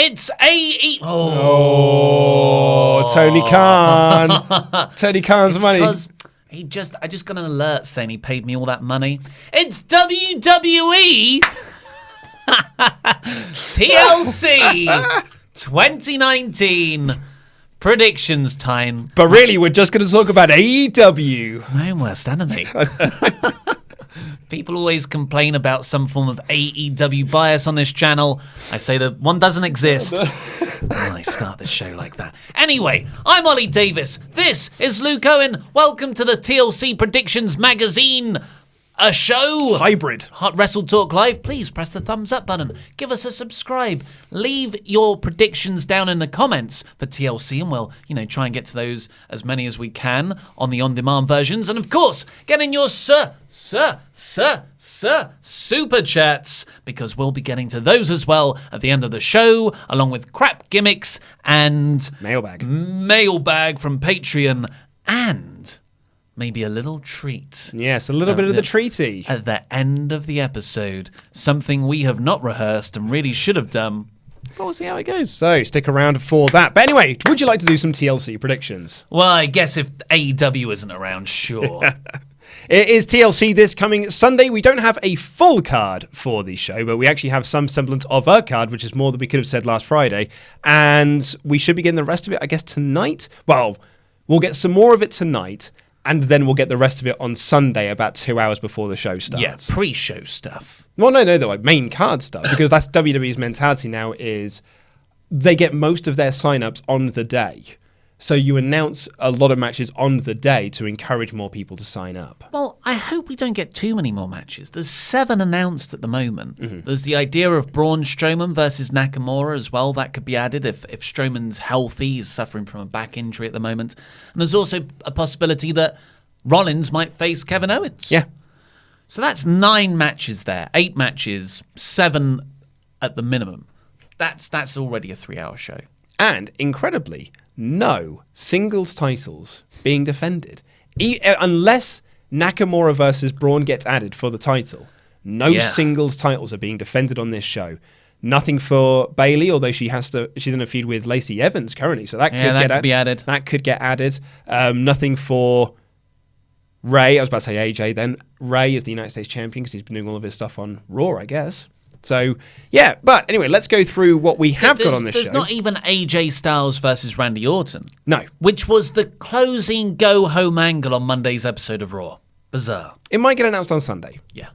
It's AE. Oh, Tony Khan. Tony Khan's money. Because I just got an alert saying he paid me all that money. It's WWE TLC 2019 predictions time. But really, we're just going to talk about AEW. My own worst enemy. People always complain about some form of AEW bias on this channel. I say that one doesn't exist. I start the show like that. Anyway, I'm Ollie Davis. This is Luke Owen. Welcome to the TLC Predictions Magazine. A show. Hybrid. Hot WrestleTalk Live. Please press the thumbs up button. Give us a subscribe. Leave your predictions down in the comments for TLC, and we'll, try and get to those as many as we can on the on-demand versions. And of course, get in your super chats, because we'll be getting to those as well at the end of the show, along with crap gimmicks and mailbag from Patreon, and maybe a little treat. Yes, a little bit of the treaty. At the end of the episode. Something we have not rehearsed and really should have done. But we'll see how it goes. So stick around for that. But anyway, would you like to do some TLC predictions? Well, I guess if AEW isn't around, sure. It is TLC this coming Sunday. We don't have a full card for the show, but we actually have some semblance of a card, which is more than we could have said last Friday. And we should be getting the rest of it, I guess, tonight. Well, we'll get some more of it tonight. And then we'll get the rest of it on Sunday, about 2 hours before the show starts. Yeah, pre-show stuff. Well, no, like main card stuff, because that's WWE's mentality now. Is they get most of their signups on the day, so you announce a lot of matches on the day to encourage more people to sign up. Well, I hope we don't get too many more matches. There's 7 announced at the moment. Mm-hmm. There's the idea of Braun Strowman versus Nakamura as well. That could be added if Strowman's healthy. He's suffering from a back injury at the moment. And there's also a possibility that Rollins might face Kevin Owens. Yeah. So that's 9 matches there. 8 matches, 7 at the minimum. That's already a 3-hour show. And, incredibly, no singles titles being defended. Unless Nakamura versus Braun gets added for the title, no singles titles are being defended on this show. Nothing for Bayley, although she's in a feud with Lacey Evans currently, so that could be added. That could get added. Nothing for Ray. I was about to say AJ then. Ray is the United States champion because he's been doing all of his stuff on Raw, I guess. So, yeah. But anyway, let's go through what we have got on this show. There's not even AJ Styles versus Randy Orton. No. Which was the closing go-home angle on Monday's episode of Raw. Bizarre. It might get announced on Sunday. Yeah.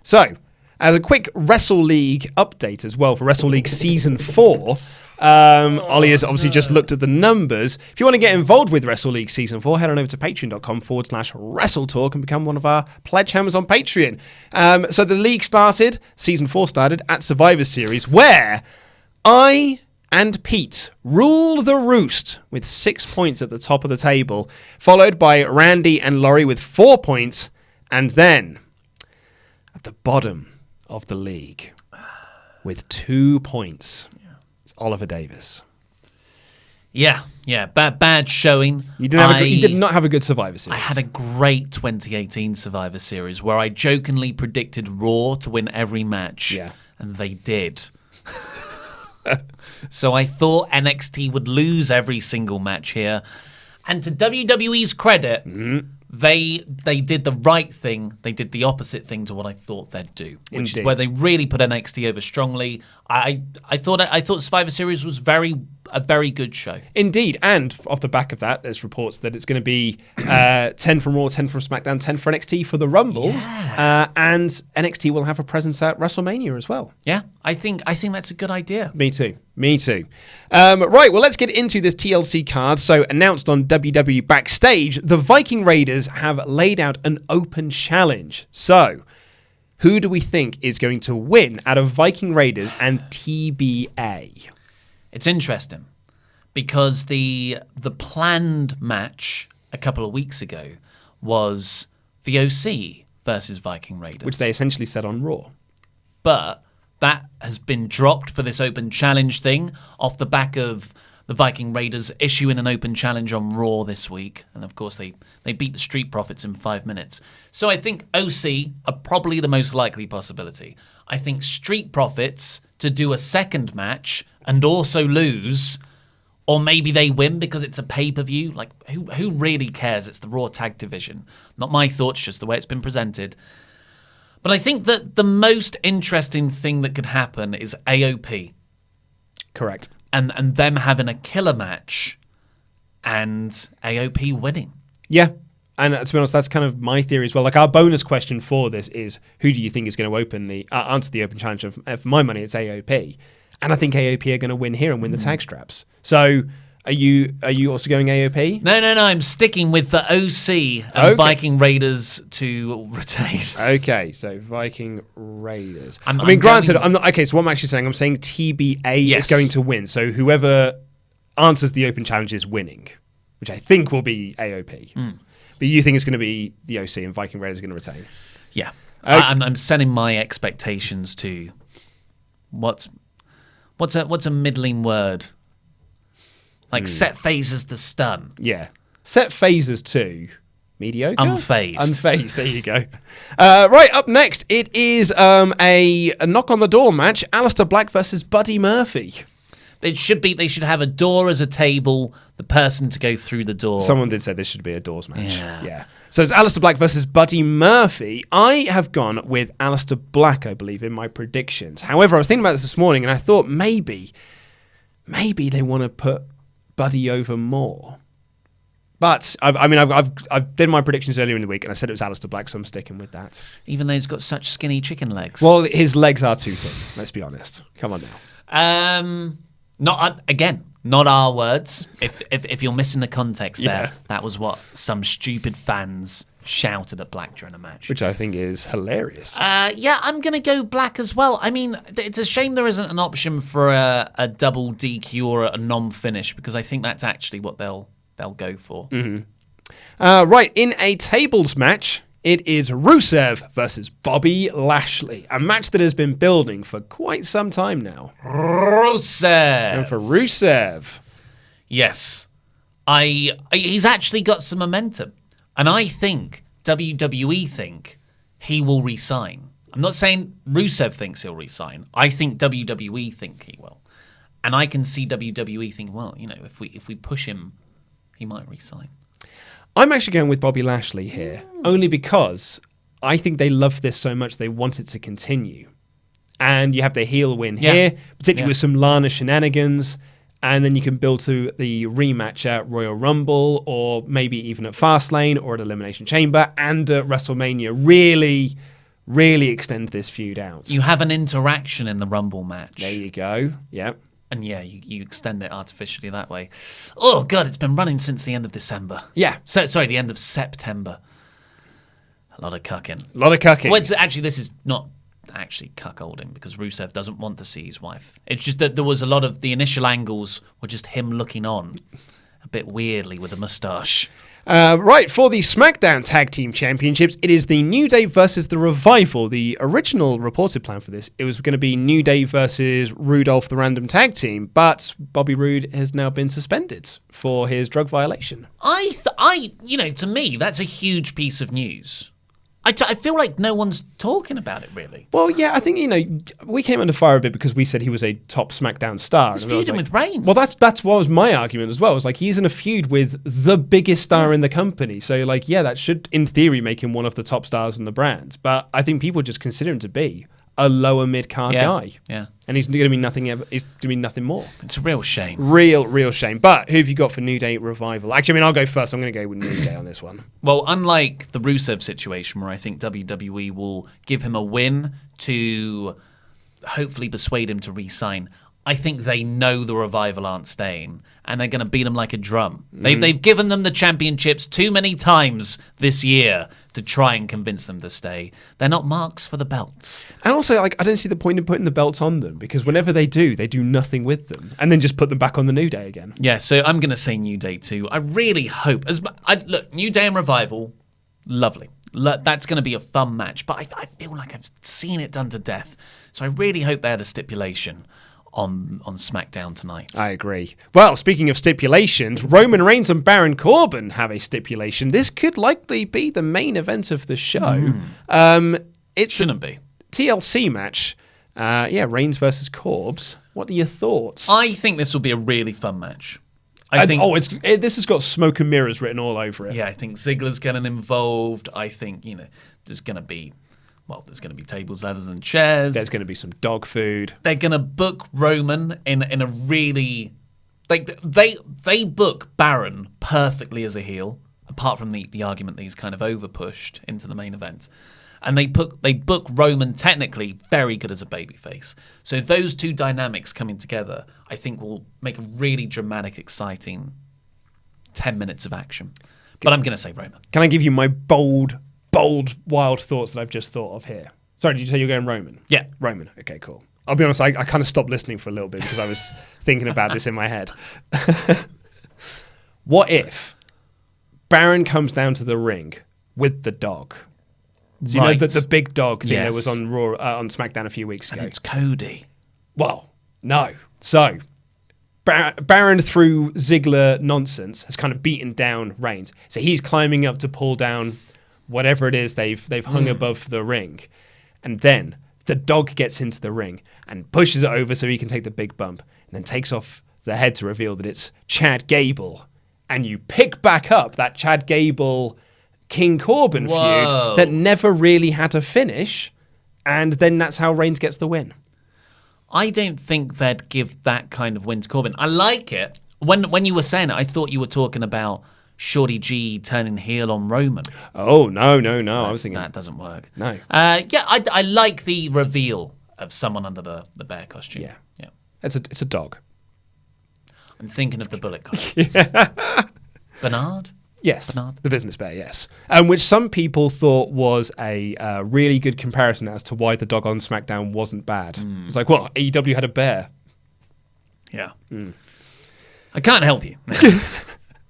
So, as a quick Wrestle League update as well for Wrestle League Season 4, Ollie has obviously just looked at the numbers. If you want to get involved with Wrestle League Season 4, head on over to patreon.com/WrestleTalk and become one of our pledge hammers on Patreon. So the league started, Season 4 started at Survivor Series, where I and Pete rule the roost with 6 points at the top of the table, followed by Randy and Laurie with 4 points, and then at the bottom of the league with 2 points. Oliver Davis. Yeah. Bad showing. You did not have a good Survivor Series. I had a great 2018 Survivor Series where I jokingly predicted Raw to win every match. Yeah. And they did. So I thought NXT would lose every single match here. And to WWE's credit, they did the right thing. They did the opposite thing to what I thought they'd do, which is where they really put NXT over strongly. I thought Survivor Series was a very good show. Indeed, and off the back of that, there's reports that it's going to be 10 from Raw, 10 from SmackDown, 10 for NXT for the Rumble, and NXT will have a presence at WrestleMania as well. Yeah, I think that's a good idea. Me too. Right, well, let's get into this TLC card. So, announced on WWE Backstage, the Viking Raiders have laid out an open challenge. So, who do we think is going to win out of Viking Raiders and TBA? It's interesting because the planned match a couple of weeks ago was the OC versus Viking Raiders, which they essentially said on Raw. But that has been dropped for this open challenge thing off the back of the Viking Raiders issuing an open challenge on Raw this week. And of course, they beat the Street Profits in 5 minutes. So I think OC are probably the most likely possibility. I think Street Profits to do a second match and also lose, or maybe they win because it's a pay-per-view. Like, who really cares? It's the Raw Tag Division. Not my thoughts, just the way it's been presented. But I think that the most interesting thing that could happen is AOP. Correct. And them having a killer match and AOP winning. Yeah. And to be honest, that's kind of my theory as well. Like, our bonus question for this is, who do you think is going to open the answer the open challenge? For my money, it's AOP. And I think AOP are going to win here and win the tag straps. So are you also going AOP? No. I'm sticking with the OC and Viking Raiders to retain. Okay, so Viking Raiders. Granted, I'm not. Okay, so what I'm actually saying, I'm saying TBA is going to win. So whoever answers the open challenge is winning, which I think will be AOP. But you think it's going to be the OC and Viking Raiders are going to retain? Yeah. Okay. I'm setting my expectations to what's a middling word? Like set phases to stun. Yeah. Set phases to mediocre? Unfazed, there you go. Right, up next, it is a knock on the door match. Aleister Black versus Buddy Murphy. They should have a door as a table, the person to go through the door. Someone did say this should be a doors match. Yeah. So it's Aleister Black versus Buddy Murphy. I have gone with Aleister Black, I believe, in my predictions. However, I was thinking about this morning, and I thought maybe they want to put Buddy over more. But I've did my predictions earlier in the week, and I said it was Aleister Black, so I'm sticking with that. Even though he's got such skinny chicken legs. Well, his legs are too thin. Let's be honest. Come on now. Not our words. If you're missing the context there, that was what some stupid fans shouted at Black during a match. Which I think is hilarious. I'm going to go Black as well. I mean, it's a shame there isn't an option for a double DQ or a non-finish, because I think that's actually what they'll go for. Mm-hmm. Right, in a tables match, it is Rusev versus Bobby Lashley. A match that has been building for quite some time now. Rusev! And for Rusev. Yes. He's actually got some momentum. And I think WWE think he will resign. I'm not saying Rusev thinks he'll resign. I think WWE think he will. And I can see WWE think, well, if we push him, he might resign. I'm actually going with Bobby Lashley here, only because I think they love this so much they want it to continue. And you have the heel win here, particularly with some Lana shenanigans, and then you can build to the rematch at Royal Rumble, or maybe even at Fastlane, or at Elimination Chamber, and at WrestleMania. Really, really extend this feud out. You have an interaction in the Rumble match. There you go, yep. And you extend it artificially that way. Oh, God, it's been running since the end of December. Yeah. Sorry, the end of September. A lot of cucking. Well, actually, this is not actually cuckolding, because Rusev doesn't want to see his wife. It's just that there was a lot of the initial angles were just him looking on a bit weirdly with a moustache. Right, for the SmackDown Tag Team Championships, it is the New Day versus the Revival. The original reported plan for this, it was going to be New Day versus Rudolph the Random Tag Team, but Bobby Roode has now been suspended for his drug violation. To me, that's a huge piece of news. I feel like no one's talking about it, really. Well, yeah, I think, we came under fire a bit because we said he was a top SmackDown star. He's feuding with Reigns. Well, that's what was my argument as well. It was like, he's in a feud with the biggest star in the company. So, that should, in theory, make him one of the top stars in the brand. But I think people just consider him to be a lower mid-card guy. Yeah. And he's going to be nothing ever. He's going to be nothing more. It's a real shame. Real shame. But who have you got for New Day Revival? Actually, I'll go first. I'm going to go with New Day on this one. Well, unlike the Rusev situation, where I think WWE will give him a win to hopefully persuade him to re-sign, I think they know the Revival aren't staying, and they're going to beat them like a drum. They've given them the championships too many times this year to try and convince them to stay. They're not marks for the belts. And also, I don't see the point in putting the belts on them, because whenever they do nothing with them, and then just put them back on the New Day again. Yeah, so I'm going to say New Day too. I really hope. Look, New Day and Revival, lovely. That's going to be a fun match, but I feel like I've seen it done to death. So I really hope they had a stipulation on SmackDown tonight. I agree. Well, speaking of stipulations, Roman Reigns and Baron Corbin have a stipulation. This could likely be the main event of the show. It shouldn't be. TLC match. Reigns versus Corbs. What are your thoughts? I think this will be a really fun match. This has got smoke and mirrors written all over it. Yeah, I think Ziggler's getting involved. I think, there's going to be tables, ladders, and chairs. There's going to be some dog food. They're going to book Roman in a really... They book Baron perfectly as a heel, apart from the argument that he's kind of overpushed into the main event. And they book Roman technically very good as a babyface. So those two dynamics coming together, I think, will make a really dramatic, exciting 10 minutes of action. But I'm going to say Roman. Can I give you my bold, wild thoughts that I've just thought of here? Sorry, did you say you're going Roman? Yeah. Roman. Okay, cool. I'll be honest, I kind of stopped listening for a little bit because I was thinking about this in my head. What if Baron comes down to the ring with the dog? So you know that the big dog thing that was on Raw, on SmackDown a few weeks ago. And it's Cody. Well, no. So Baron, through Ziggler nonsense, has kind of beaten down Reigns. So he's climbing up to pull down whatever it is they've hung above the ring, and then the dog gets into the ring and pushes it over so he can take the big bump, and then takes off the head to reveal that it's Chad Gable, and you pick back up that Chad Gable King Corbin feud that never really had a finish, and then that's how Reigns gets the win. I don't think they'd give that kind of win to Corbin. I like it. When you were saying it, I thought you were talking about Shorty G turning heel on Roman. Oh, no. I was thinking that doesn't work. No. I like the reveal of someone under the bear costume. Yeah. It's a dog. I'm thinking of the Bullet Club. Bernard? Yes, Bernard? the business bear, yes. Which some people thought was a really good comparison as to why the dog on SmackDown wasn't bad. It's like, well, AEW had a bear. Yeah. I can't help you.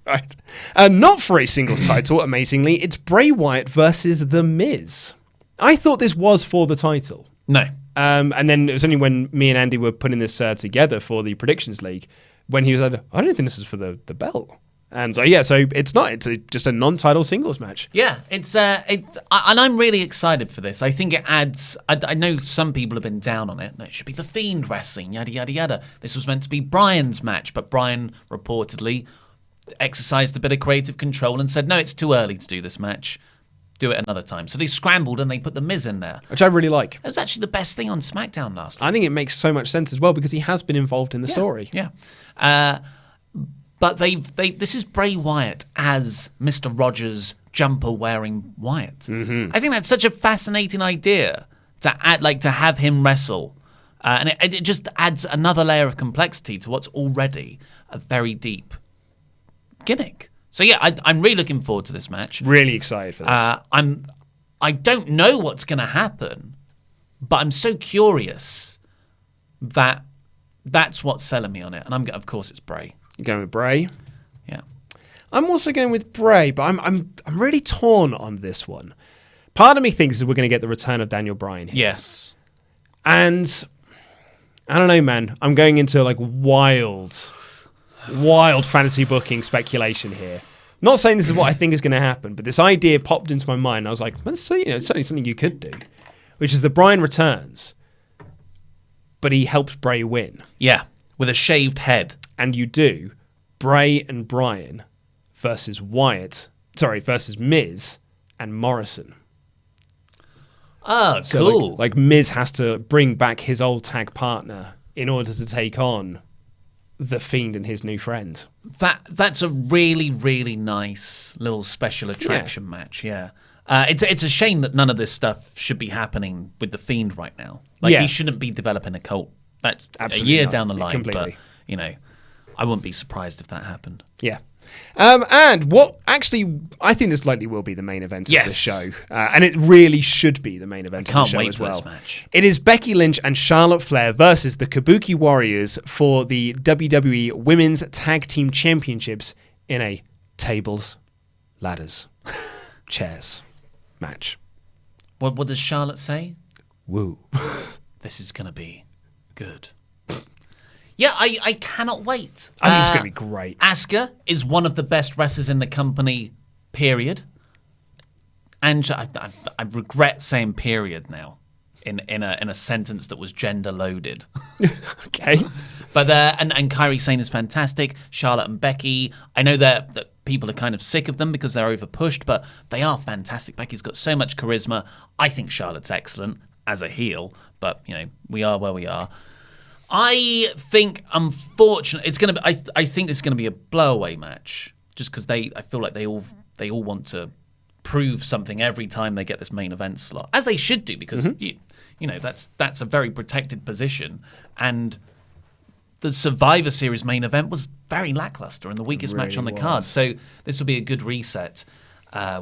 Right. Not for a singles title, amazingly. It's Bray Wyatt versus The Miz. I thought this was for the title. No. And then it was only when me and Andy were putting this together for the Predictions League when he was like, I don't think this is for the belt. And so it's not. It's just a non-title singles match. Yeah, and I'm really excited for this. I think it adds. I know some people have been down on it. It should be the Fiend wrestling, yada yada yada. This was meant to be Bryan's match, but Bryan reportedly exercised a bit of creative control and said, "No, it's too early to do this match. Do it another time." So they scrambled and they put the Miz in there, which I really like. It was actually the best thing on SmackDown last week. I think it makes so much sense as well because he has been involved in the story. Yeah. But this is Bray Wyatt as Mr. Rogers jumper wearing Wyatt. Mm-hmm. I think that's such a fascinating idea to have him wrestle, and it just adds another layer of complexity to what's already a very deep gimmick. So yeah, I'm really looking forward to this match. Really excited for this. I don't know what's going to happen, but I'm so curious that that's what's selling me on it. And of course it's Bray. You're going with Bray? Yeah. I'm also going with Bray, but I'm really torn on this one. Part of me thinks that we're going to get the return of Daniel Bryan here. Yes. And I don't know, man. I'm going into like wild fantasy booking speculation here. Not saying this is what I think is going to happen, but this idea popped into my mind. I was like, it's certainly something you could do, which is that Bryan returns, but he helps Bray win. Yeah, with a shaved head. And you do Bray and Bryan versus Miz and Morrison. Oh, so cool. Like Miz has to bring back his old tag partner in order to take on The Fiend and his new friend. That's a really, really nice little special attraction match, yeah. It's a shame that none of this stuff should be happening with The Fiend right now. He shouldn't be developing a cult. That's absolutely a year down the line. Completely. But, I wouldn't be surprised if that happened. Yeah. And what actually, I think this likely will be the main event of the show. And it really should be the main event of the show as well. Can't wait for this match. It is Becky Lynch and Charlotte Flair versus the Kabuki Warriors for the WWE Women's Tag Team Championships in a tables, ladders, chairs match. What does Charlotte say? Woo. This is going to be good. Yeah, I cannot wait. I think it's going to be great. Asuka is one of the best wrestlers in the company, period. And I regret saying period now. in a sentence that was gender loaded. Okay. But and Kairi Sane is fantastic. Charlotte and Becky, I know that people are kind of sick of them because they're over pushed, but they are fantastic. Becky's got so much charisma. I think Charlotte's excellent as a heel, but we are where we are. I think, unfortunately, it's going to be. I think it's going to be a blowaway match, just because I feel like they all want to prove something every time they get this main event slot, as they should do, because that's a very protected position, and the Survivor Series main event was very lackluster and the weakest match on the card. So this will be a good reset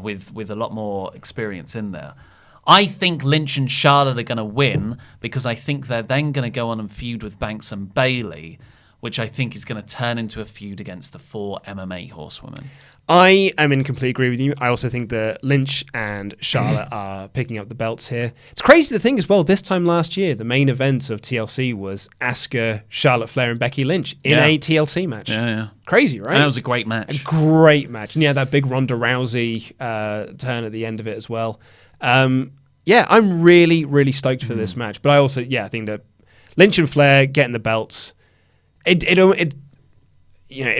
with a lot more experience in there. I think Lynch and Charlotte are going to win because I think they're then going to go on and feud with Banks and Bayley, which I think is going to turn into a feud against the 4 MMA horsewomen. I am in complete agree with you. I also think that Lynch and Charlotte are picking up the belts here. It's crazy to think as well, this time last year, the main event of TLC was Asuka, Charlotte Flair, and Becky Lynch in a TLC match. Yeah. Crazy, right? And that was a great match. A great match. And yeah, that big Ronda Rousey turn at the end of it as well. Yeah, I'm really, really stoked for this match. But I also, I think that Lynch and Flair getting the belts, it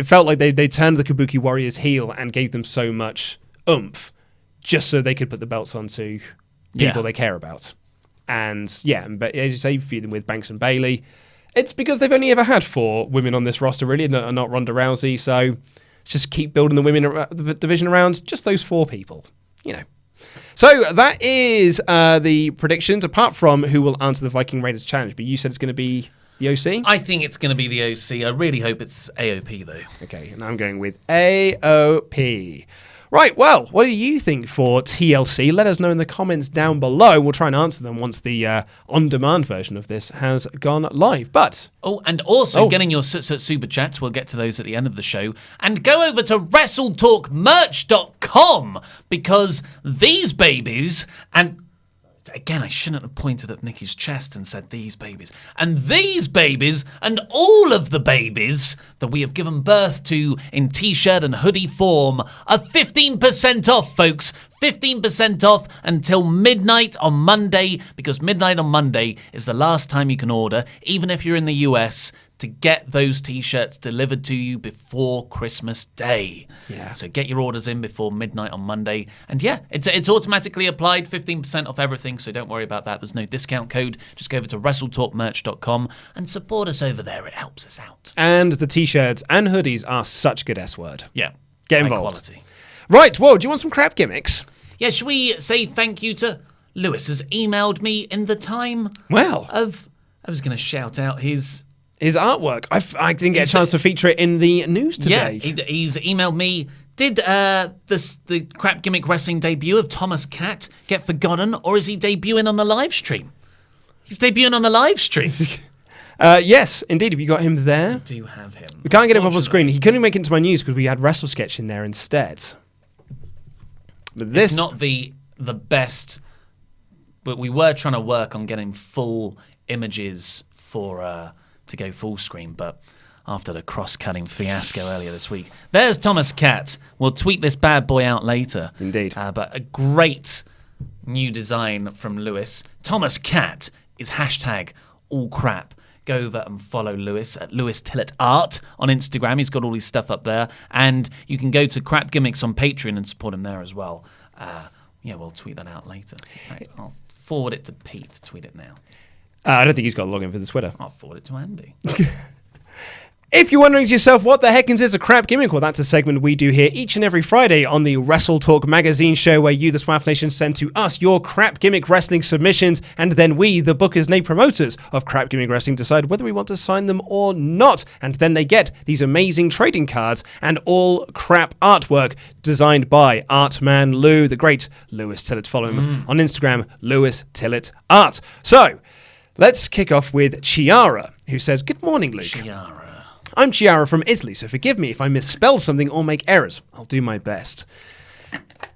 felt like they turned the Kabuki Warriors heel and gave them so much oomph just so they could put the belts onto people they care about. And but as you say, feud them with Banks and Bayley. It's because they've only ever had 4 women on this roster, really, and not Ronda Rousey. So just keep building the division around just those 4 people, So that is the predictions, apart from who will answer the Viking Raiders challenge. But you said it's going to be the OC? I think it's going to be the OC. I really hope it's AOP, though. Okay, and I'm going with AOP. Right, well, what do you think for TLC? Let us know in the comments down below. We'll try and answer them once the on-demand version of this has gone live. But and also getting your super chats. We'll get to those at the end of the show. And go over to WrestleTalkMerch.com because these babies and... Again, I shouldn't have pointed at Nikki's chest and said these babies. And these babies and all of the babies that we have given birth to in t-shirt and hoodie form are 15% off, folks. 15% off until midnight on Monday, because midnight on Monday is the last time you can order, even if you're in the US, to get those t-shirts delivered to you before Christmas Day. Yeah. So get your orders in before midnight on Monday. And it's automatically applied, 15% off everything, so don't worry about that. There's no discount code. Just go over to WrestleTalkMerch.com and support us over there. It helps us out. And the t-shirts and hoodies are such good S-word. Yeah. Get High involved. Quality. Right, well, do you want some crap gimmicks? Yeah, should we say thank you to Lewis has emailed me in the time Well, of... I was going to shout out his artwork. I didn't get a chance to feature it in the news today. Yeah, he's emailed me. Did the Crap Gimmick Wrestling debut of Thomas Cat get forgotten, or is he debuting on the live stream? He's debuting on the live stream. Yes, indeed. Have you got him there? Do you have him? We can't get him up on screen. He couldn't make it into my news because we had Wrestle Sketch in there instead. But this It's not the best, but we were trying to work on getting full images for to go full screen, but after the cross-cutting fiasco earlier this week, there's Thomas Cat. We'll tweet this bad boy out later. Indeed. But a great new design from Lewis. Thomas Cat is hashtag all crap. Go over and follow Lewis at Lewis Tillett Art on Instagram. He's got all his stuff up there. And you can go to Crap Gimmicks on Patreon and support him there as well. We'll tweet that out later. In fact, I'll forward it to Pete to tweet it now. I don't think he's got a login for the Twitter. I'll forward it to Andy. If you're wondering to yourself, what the heck is a crap gimmick? Well, that's a segment we do here each and every Friday on the WrestleTalk magazine show, where you, the Swaff Nation, send to us your crap gimmick wrestling submissions, and then we, the bookers and promoters of crap gimmick wrestling, decide whether we want to sign them or not. And then they get these amazing trading cards and all crap artwork designed by Artman Lou, the great Lewis Tillett. Follow him on Instagram, Lewis Tillett Art. So let's kick off with Chiara, who says, "Good morning, Luke. Chiara. I'm Chiara from Italy, so forgive me if I misspell something or make errors. I'll do my best."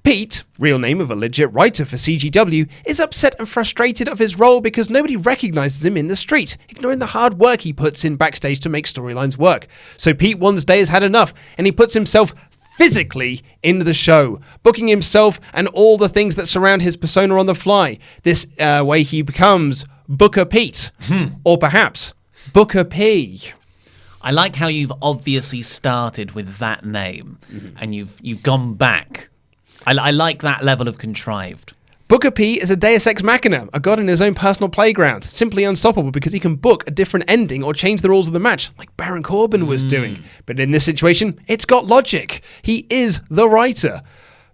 Pete, real name of a legit writer for CGW, is upset and frustrated of his role because nobody recognizes him in the street, ignoring the hard work he puts in backstage to make storylines work. So Pete one day has had enough, and he puts himself physically in the show, booking himself and all the things that surround his persona on the fly. This way he becomes Booker Pete, or perhaps Booker P. I like how you've obviously started with that name, and you've gone back. I like that level of contrived. Booker P is a deus ex machina, a god in his own personal playground, simply unstoppable because he can book a different ending or change the rules of the match, like Baron Corbin was doing. But in this situation, it's got logic. He is the writer.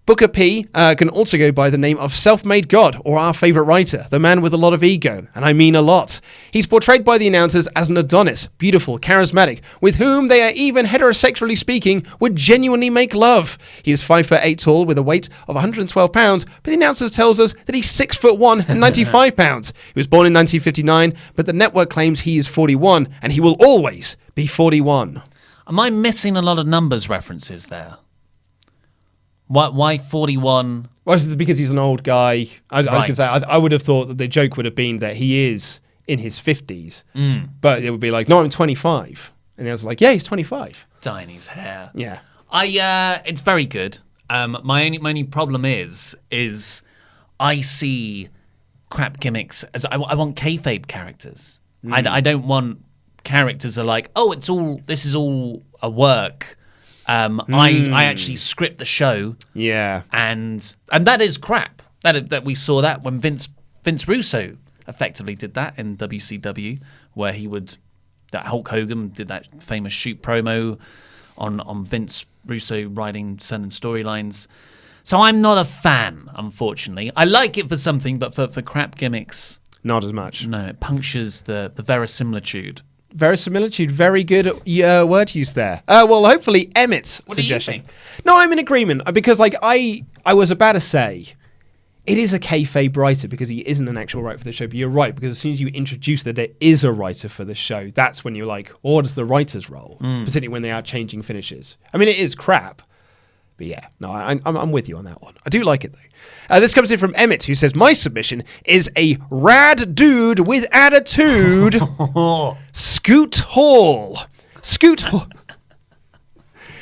Booker P can also go by the name of Self-Made God, or our favourite writer, the man with a lot of ego, and I mean a lot. He's portrayed by the announcers as an Adonis, beautiful, charismatic, with whom they are even heterosexually speaking would genuinely make love. He is 5'8" tall with a weight of 112 pounds, but the announcers tells us that he's 6'1" and 95 pounds. He was born in 1959, but the network claims he is 41, and he will always be 41. Am I missing a lot of numbers references there? Why 41? Well, it's because he's an old guy. I was going to say, I would have thought that the joke would have been that he is in his 50s. But it would be like, no, I'm 25. And I was like, yeah, he's 25. Dyeing his hair. Yeah. It's very good. My only problem is I see crap gimmicks as I want kayfabe characters. I don't want characters that are like, oh, this is all a work. I actually script the show. Yeah. And that is crap. That we saw that when Vince Russo effectively did that in WCW, where that Hulk Hogan did that famous shoot promo on Vince Russo writing certain storylines. So I'm not a fan, unfortunately. I like it for something, but for crap gimmicks, not as much. No, it punctures the verisimilitude. Verisimilitude, very good word use there. Well, hopefully Emmett's suggestion. Do you think? No, I'm in agreement because, like, I was about to say, it is a kayfabe writer because he isn't an actual writer for the show. But you're right, because as soon as you introduce that there is a writer for the show, that's when you're like, oh, what is the writer's role? Particularly when they are changing finishes. I mean, it is crap. But yeah, no, I'm with you on that one. I do like it, though. This comes in from Emmett, who says, my submission is a rad dude with attitude, Scoot Hall. Scoot Hall.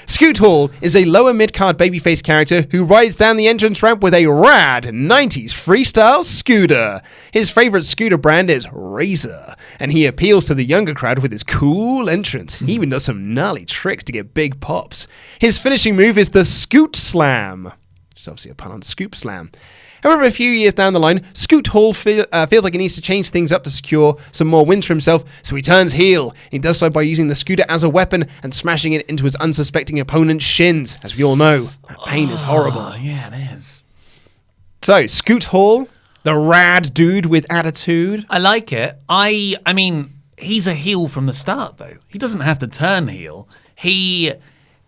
Scoot Hall is a lower mid-card babyface character who rides down the entrance ramp with a rad 90s freestyle scooter. His favorite scooter brand is Razor, and he appeals to the younger crowd with his cool entrance. He even does some gnarly tricks to get big pops. His finishing move is the Scoot Slam, which is obviously a pun on Scoop Slam. However, a few years down the line, Scoot Hall feels like he needs to change things up to secure some more wins for himself, so he turns heel. He does so by using the scooter as a weapon and smashing it into his unsuspecting opponent's shins. As we all know, that pain is horrible. Yeah, it is. So, Scoot Hall, the rad dude with attitude. I like it. I mean, he's a heel from the start, though. He doesn't have to turn heel.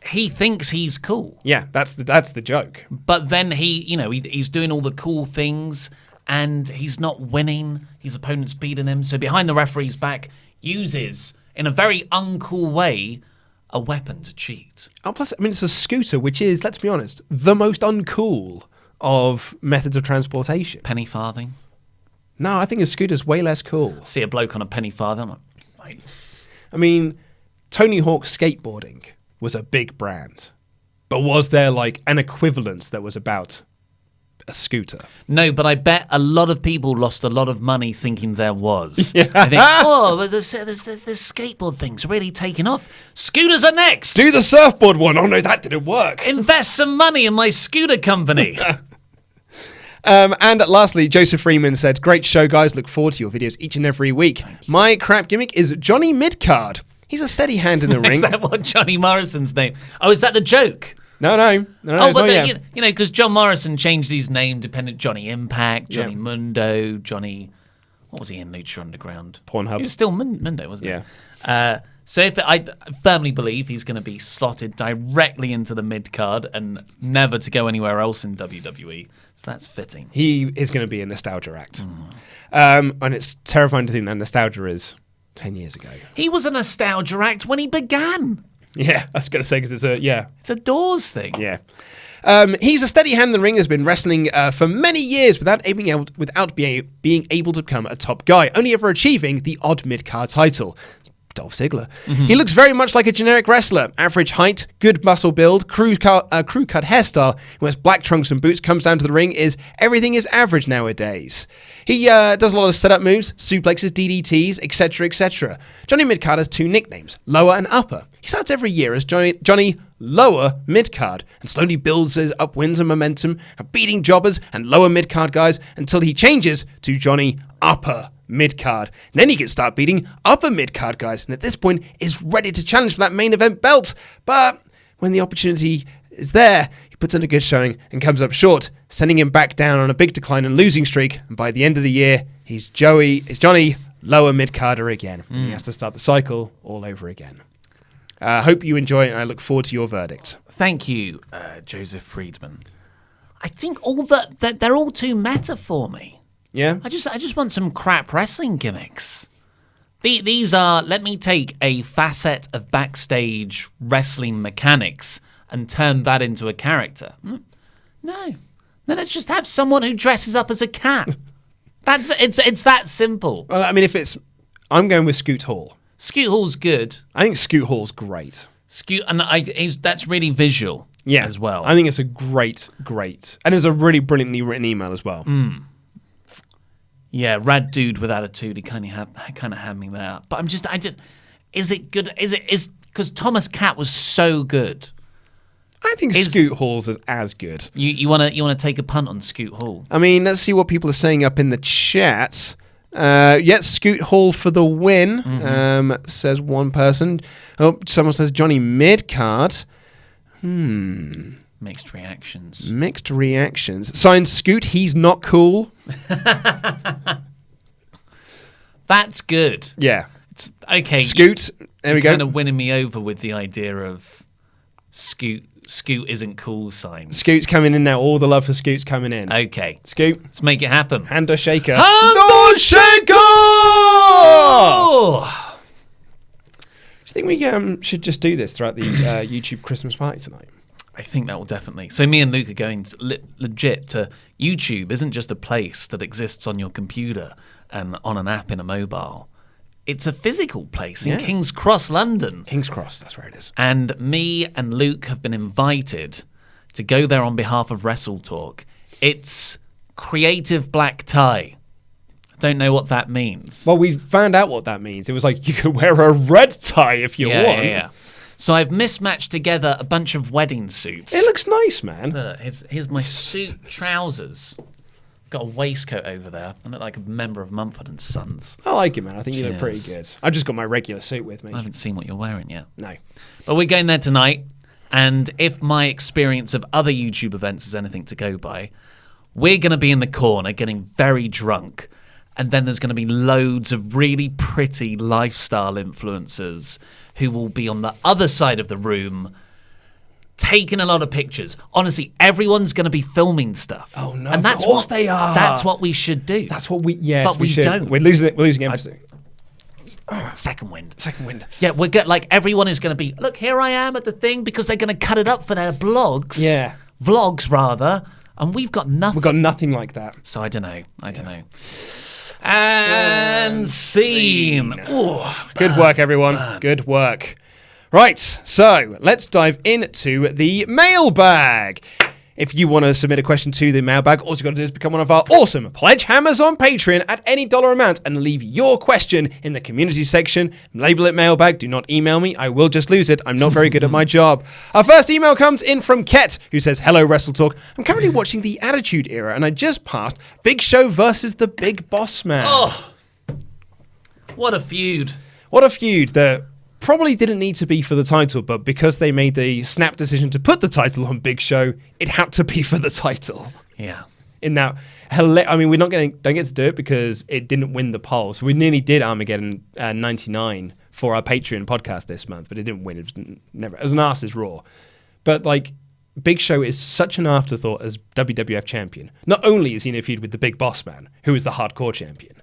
He thinks he's cool. Yeah, that's the joke. But then he's doing all the cool things and he's not winning. His opponent's beating him. So behind the referee's back, uses, in a very uncool way, a weapon to cheat. Oh, plus, I mean, it's a scooter, which is, let's be honest, the most uncool of methods of transportation. Penny farthing. No, I think a scooter's way less cool. See a bloke on a penny farthing, I'm like... I mean, Tony Hawk skateboarding was a big brand. But was there like an equivalence that was about a scooter? No, but I bet a lot of people lost a lot of money thinking there was. Yeah. I think, but this skateboard thing's really taking off. Scooters are next. Do the surfboard one. Oh no, that didn't work. Invest some money in my scooter company. And lastly, Joseph Freeman said, great show, guys. Look forward to your videos each and every week. My crap gimmick is Johnny Midcard. He's a steady hand in the ring. Is that what Johnny Morrison's name? Oh, is that the joke? No. Oh, but because John Morrison changed his name dependent. Johnny Impact, Johnny Mundo, Johnny. What was he in Lucha Underground? Pornhub. He was still Mundo, wasn't he? Yeah. So I firmly believe he's going to be slotted directly into the mid card and never to go anywhere else in WWE. So that's fitting. He is going to be a nostalgia act. And it's terrifying to think that nostalgia is 10 years ago. He was a nostalgia act when he began. Yeah, I was going to say, because it's a Doors thing. Yeah. He's a steady hand in the ring, has been wrestling for many years without being able to become a top guy, only ever achieving the odd mid-card title. Dolph Ziggler. He looks very much like a generic wrestler. Average height, good muscle build, crew cut hairstyle. He wears black trunks and boots, comes down to the ring, everything is average nowadays. He does a lot of setup moves, suplexes, DDTs, etc., etc. Johnny Midcard has 2 nicknames, Lower and Upper. He starts every year as Johnny Lower Midcard and slowly builds his up wins and momentum of beating jobbers and lower midcard guys until he changes to Johnny Upper Midcard. Then he can start beating upper midcard guys, and at this point is ready to challenge for that main event belt. But when the opportunity is there, he puts in a good showing and comes up short, sending him back down on a big decline and losing streak. And by the end of the year, he's Johnny Lower Midcarder again. And he has to start the cycle all over again. I hope you enjoy it, and I look forward to your verdict. Thank you, Joseph Friedman. I think that they're all too meta for me. Yeah? I just want some crap wrestling gimmicks. These are, let me take a facet of backstage wrestling mechanics and turn that into a character. No. Then let's just have someone who dresses up as a cat. It's that simple. Well, I mean, I'm going with Scoot Hall. Scoot Hall's good. I think Scoot Hall's great. That's really visual as well. I think it's a great, and it's a really brilliantly written email as well. Yeah, rad dude with attitude. He kind of had me there. But is it good? Is because Thomas Cat was so good. I think Scoot Hall's is as good. You want to take a punt on Scoot Hall? I mean, let's see what people are saying up in the chat. Scoot Hall for the win, says one person. Oh, someone says Johnny Midcard. Mixed reactions. Signed Scoot, he's not cool. That's good. Yeah. It's, okay. Scoot, there we go. Kind of winning me over with the idea of Scoot isn't cool signs. Scoot's coming in now. All the love for Scoot's coming in. Okay. Scoot. Let's make it happen. Hand shaker. Hand shaker! Oh! Do you think we should just do this throughout the YouTube Christmas party tonight? I think that will definitely. So me and Luke are going to legit to YouTube. Isn't just a place that exists on your computer and on an app in a mobile. It's a physical place in King's Cross, London. King's Cross, that's where it is. And me and Luke have been invited to go there on behalf of WrestleTalk. It's creative black tie. I don't know what that means. Well, we found out what that means. It was like, you could wear a red tie if you want. Yeah. So I've mismatched together a bunch of wedding suits. It looks nice, man. Here's my suit trousers. Got a waistcoat over there. I look like a member of Mumford & Sons. I like it, man. I think you look pretty good. I've just got my regular suit with me. I haven't seen what you're wearing yet. No. But we're going there tonight, and if my experience of other YouTube events is anything to go by, we're going to be in the corner getting very drunk, and then there's going to be loads of really pretty lifestyle influencers who will be on the other side of the room taking a lot of pictures. Honestly, everyone's going to be filming stuff. Oh, no, and that's of course they are. That's what we should do. That's what yes, but we should. don't. We're losing emphasis. Second wind. Yeah, we're everyone is going to be, look, here I am at the thing, because they're going to cut it up for their blogs. Yeah. Vlogs, rather. And we've got nothing. We've got nothing like that. So I don't know. And scene. Oh, good work, everyone. Good work. Right, so let's dive into the mailbag. If you want to submit a question to the mailbag, all you've got to do is become one of our awesome pledge hammers on Patreon at any dollar amount and leave your question in the community section. Label it mailbag. Do not email me. I will just lose it. I'm not very good at my job. Our first email comes in from Ket, who says, "Hello, WrestleTalk. I'm currently watching the Attitude Era, and I just passed Big Show versus the Big Boss Man." Oh, what a feud. That probably didn't need to be for the title, but because they made the snap decision to put the title on Big Show, it had to be for the title. Yeah. In that, I mean, don't get to do it because it didn't win the poll. So we nearly did Armageddon 99 for our Patreon podcast this month, but it didn't win. It was an arse's Raw. But like, Big Show is such an afterthought as WWF champion. Not only is he in a feud with the Big Boss Man, who is the hardcore champion.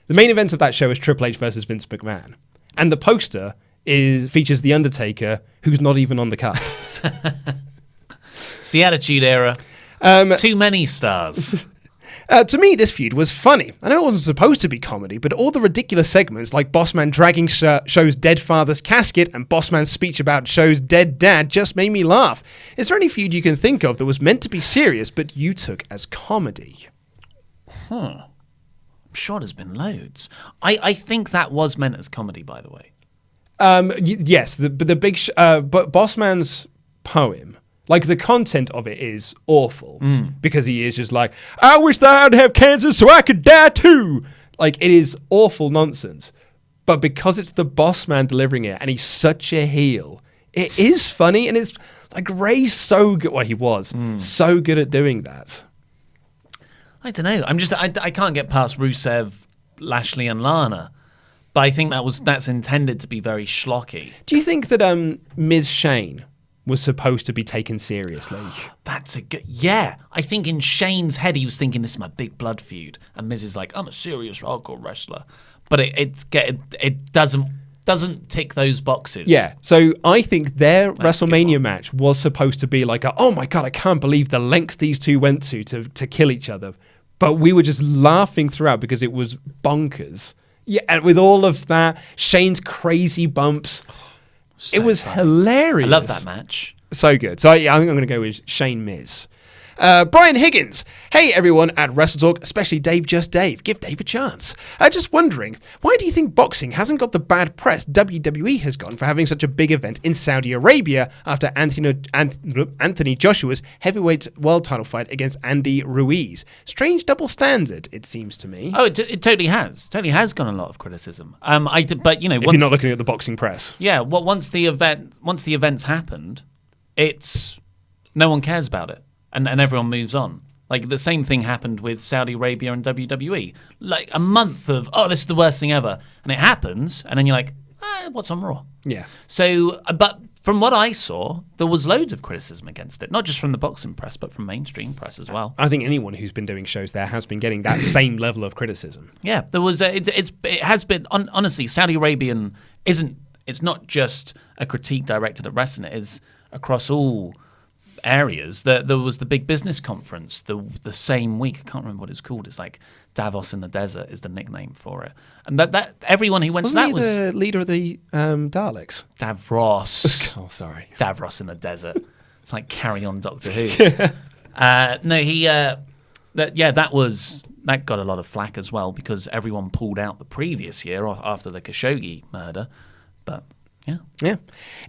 The main event of that show is Triple H versus Vince McMahon, and the poster features The Undertaker, who's not even on the card. It's the Attitude Era. Too many stars. To me, this feud was funny. I know it wasn't supposed to be comedy, but all the ridiculous segments like Bossman dragging Show's dead father's casket and Bossman's speech about Show's dead dad just made me laugh. Is there any feud you can think of that was meant to be serious but you took as comedy? I'm sure there's been loads. I think that was meant as comedy, by the way. Yes, the big but Bossman's poem, like the content of it is awful because he is just like, I wish that I'd have cancer so I could die too. Like, it is awful nonsense. But because it's the Bossman delivering it and he's such a heel, it is funny. And it's like Ray's so good. Well, he was so good at doing that. I don't know. I can't get past Rusev, Lashley, and Lana. But I think that's intended to be very schlocky. Do you think that Ms. Shane was supposed to be taken seriously? That's a good... Yeah. I think in Shane's head, he was thinking, this is my big blood feud. And Miz is like, I'm a serious hardcore wrestler. But it doesn't tick those boxes. Yeah. So I think their WrestleMania match was supposed to be like, oh my God, I can't believe the length these two went to kill each other. But we were just laughing throughout because it was bonkers. Yeah, and with all of that, Shane's crazy bumps, it was hilarious. I love that match. So good. So I think I'm going to go with Shane Miz. Brian Higgins. Hey, everyone at WrestleTalk, especially Dave Just Dave. Give Dave a chance. Just wondering, why do you think boxing hasn't got the bad press WWE has gotten for having such a big event in Saudi Arabia after Anthony Joshua's heavyweight world title fight against Andy Ruiz? Strange double standard, it seems to me. Oh, it totally has. Totally has gotten a lot of criticism. But, you know... If you're not looking at the boxing press. Yeah, well, once the event's happened, it's... No one cares about it. And everyone moves on. Like, the same thing happened with Saudi Arabia and WWE. Like, a month of, this is the worst thing ever. And it happens, and then you're like, what's on Raw? Yeah. So, but from what I saw, there was loads of criticism against it. Not just from the boxing press, but from mainstream press as well. I think anyone who's been doing shows there has been getting that same level of criticism. Yeah, there was, it has been, honestly, Saudi Arabian it's not just a critique directed at wrestling, it is across all areas. There was the big business conference the same week. I can't remember what it's called. It's like Davos in the Desert is the nickname for it. And that everyone who went Wasn't to that he was the leader of the Daleks. Davros. Oh, sorry. Davros in the Desert. It's like Carry On Doctor Who. No, he that got a lot of flack as well because everyone pulled out the previous year after the Khashoggi murder. But yeah.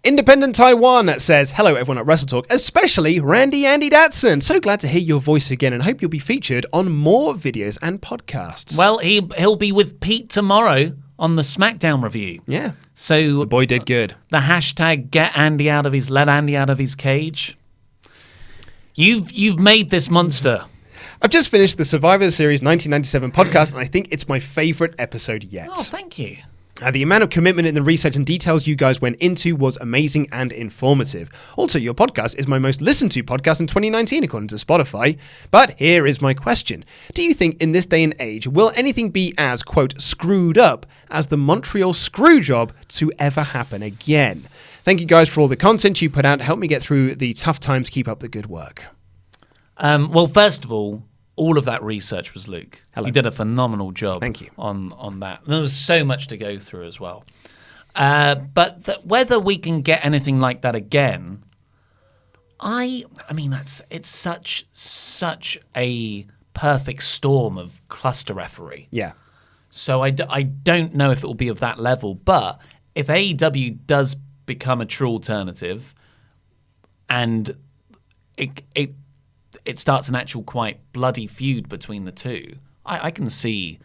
Independent Taiwan says, hello everyone at WrestleTalk, especially Randy Andy Datson. So glad to hear your voice again and hope you'll be featured on more videos and podcasts. Well, he'll be with Pete tomorrow on the SmackDown review. Yeah. So the boy did good. The hashtag let Andy out of his cage. You've made this monster. I've just finished the Survivor Series 1997 podcast and I think it's my favorite episode yet. Oh, thank you. The amount of commitment in the research and details you guys went into was amazing and informative. Also, your podcast is my most listened to podcast in 2019, according to Spotify. But here is my question. Do you think in this day and age, will anything be as, quote, screwed up as the Montreal screw job to ever happen again? Thank you guys for all the content you put out. Help me get through the tough times. Keep up the good work. Well, first of all of that research was Luke. Hello. He did a phenomenal job. Thank you. On that. There was so much to go through as well. But whether we can get anything like that again, I mean, it's such a perfect storm of cluster referee. Yeah. So I don't know if it will be of that level. But if AEW does become a true alternative and it starts an actual quite bloody feud between the two, I can see